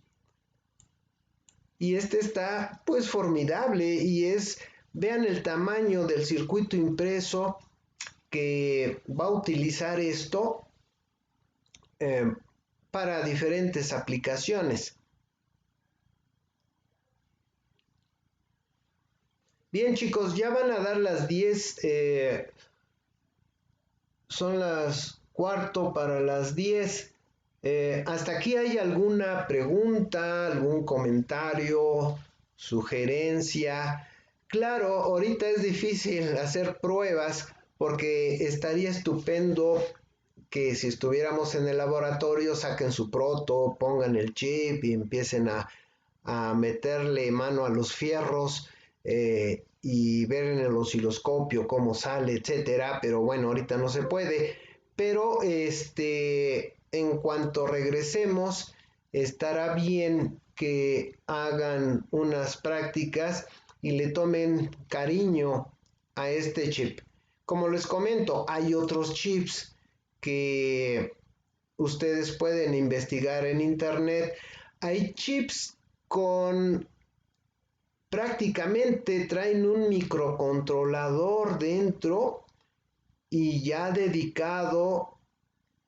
Y este está pues formidable, y vean el tamaño del circuito impreso que va a utilizar esto para diferentes aplicaciones. Bien, chicos, ya van a dar las 10, son las cuarto para las 10. ¿Hasta aquí hay alguna pregunta, algún comentario, sugerencia? Claro, ahorita es difícil hacer pruebas porque estaría estupendo que si estuviéramos en el laboratorio saquen su proto, pongan el chip y empiecen a meterle mano a los fierros y ver en el osciloscopio cómo sale, etcétera. Pero bueno, ahorita no se puede. Pero en cuanto regresemos, estará bien que hagan unas prácticas y le tomen cariño a este chip. Como les comento, hay otros chips que ustedes pueden investigar en internet. Hay chips con prácticamente traen un microcontrolador dentro y ya dedicado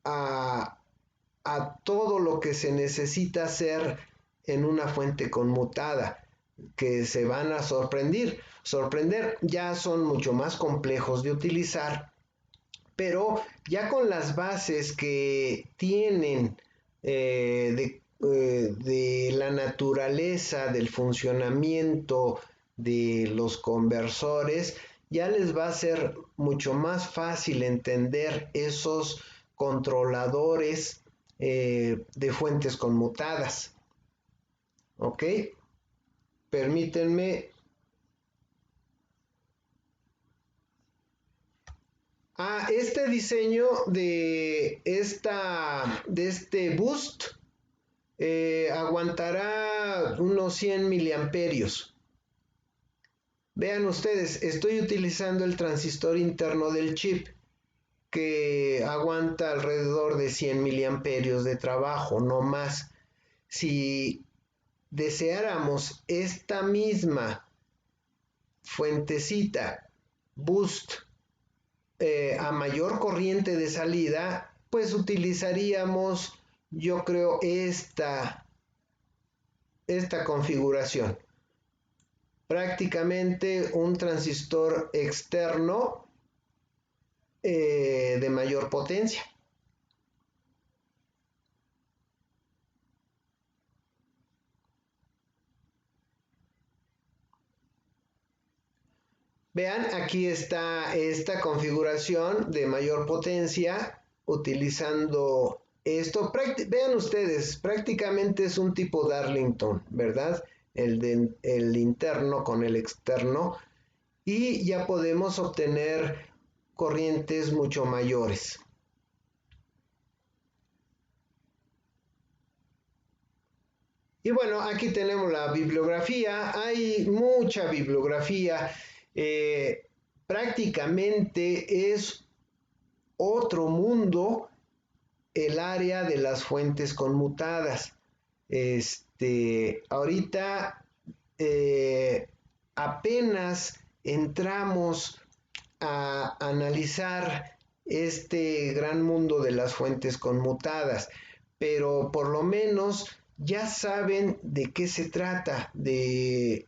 a, a todo lo que se necesita hacer en una fuente conmutada, que se van a sorprender. Ya son mucho más complejos de utilizar, pero ya con las bases que tienen de la naturaleza, del funcionamiento de los conversores, ya les va a ser mucho más fácil entender esos controladores de fuentes conmutadas. ¿Ok? Permítanme. Este diseño de este boost aguantará unos 100 miliamperios. Vean ustedes, estoy utilizando el transistor interno del chip que aguanta alrededor de 100 miliamperios de trabajo, no más. Si deseáramos esta misma fuentecita boost a mayor corriente de salida, pues utilizaríamos, yo creo, esta configuración. Prácticamente un transistor externo de mayor potencia. Vean, aquí está esta configuración de mayor potencia utilizando esto. Vean ustedes, prácticamente es un tipo Darlington, ¿verdad? El interno con el externo, y ya podemos obtener corrientes mucho mayores. Y bueno, aquí tenemos la bibliografía. Hay mucha bibliografía. Prácticamente es otro mundo el área de las fuentes conmutadas. Ahorita apenas entramos a analizar este gran mundo de las fuentes conmutadas, pero por lo menos ya saben de qué se trata, de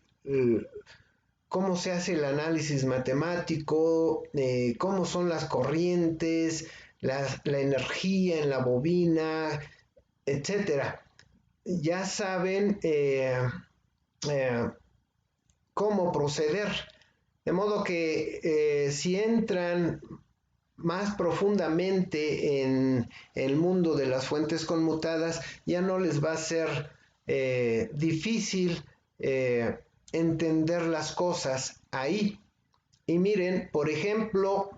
cómo se hace el análisis matemático, cómo son las corrientes, la energía en la bobina, etcétera. Ya saben cómo proceder. De modo que si entran más profundamente en el mundo de las fuentes conmutadas, ya no les va a ser difícil entender las cosas ahí. Y miren, por ejemplo,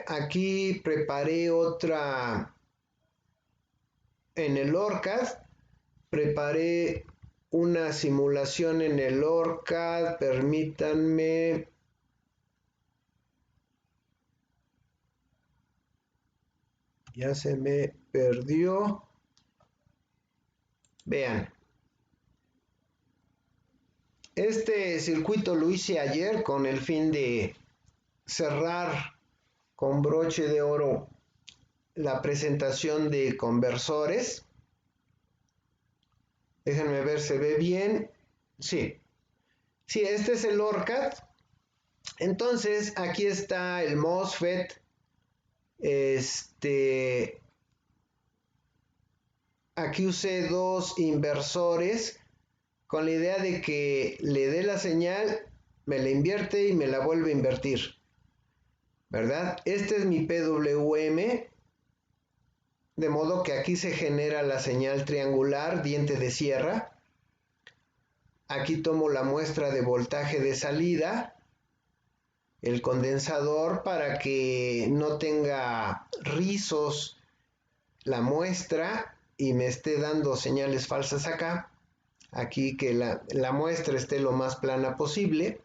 aquí preparé otra en el ORCAD, preparé una simulación en el ORCAD, permítanme. Ya se me perdió. Vean. Este circuito lo hice ayer con el fin de cerrar con broche de oro la presentación de conversores. Déjenme ver, ¿se ve bien? Sí. Sí, este es el ORCAD. Entonces, aquí está el MOSFET. Aquí usé dos inversores con la idea de que le dé la señal, me la invierte y me la vuelve a invertir, ¿verdad? Este es mi PWM, de modo que aquí se genera la señal triangular, diente de sierra. Aquí tomo la muestra de voltaje de salida, el condensador, para que no tenga rizos la muestra y me esté dando señales falsas acá. Aquí que la muestra esté lo más plana posible.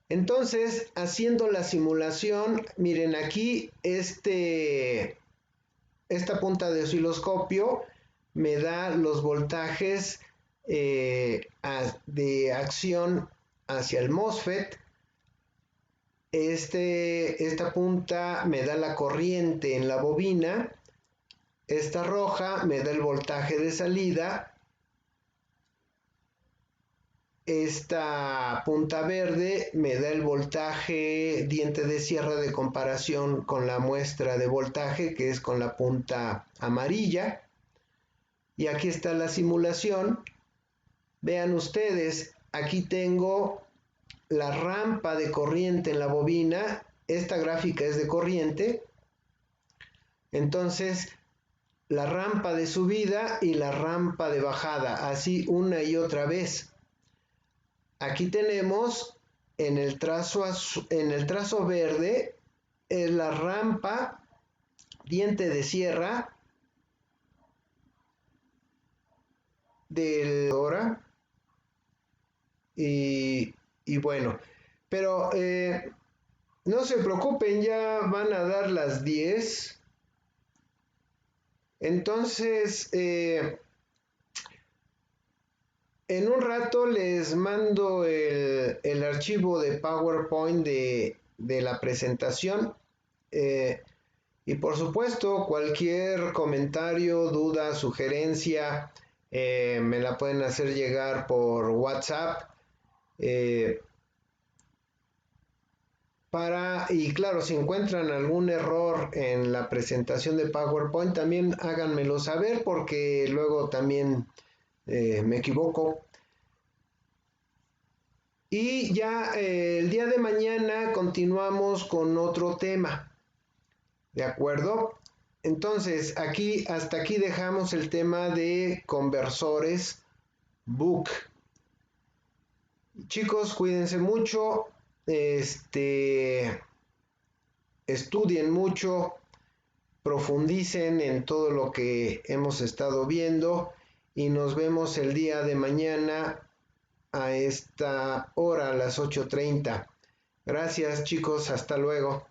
Entonces, haciendo la simulación, miren aquí esta punta de osciloscopio me da los voltajes de acción hacia el MOSFET. Esta punta me da la corriente en la bobina. Esta roja me da el voltaje de salida. Esta punta verde me da el voltaje diente de sierra de comparación con la muestra de voltaje, que es con la punta amarilla. Y aquí está la simulación. Vean ustedes, aquí tengo la rampa de corriente en la bobina. Esta gráfica es de corriente. Entonces, la rampa de subida y la rampa de bajada, así una y otra vez. Aquí tenemos en el trazo verde es la rampa diente de sierra del ahora y bueno, pero no se preocupen, ya van a dar las 10. Entonces en un rato les mando el archivo de PowerPoint de la presentación. Y por supuesto, cualquier comentario, duda, sugerencia, me la pueden hacer llegar por WhatsApp. Y claro, si encuentran algún error en la presentación de PowerPoint, también háganmelo saber porque luego también me equivoco. Y ya el día de mañana continuamos con otro tema. ¿De acuerdo? Entonces, hasta aquí dejamos el tema de conversores BOOC. Chicos, cuídense mucho. Estudien mucho, profundicen en todo lo que hemos estado viendo y nos vemos el día de mañana a esta hora, a las 8:30. Gracias, chicos, hasta luego.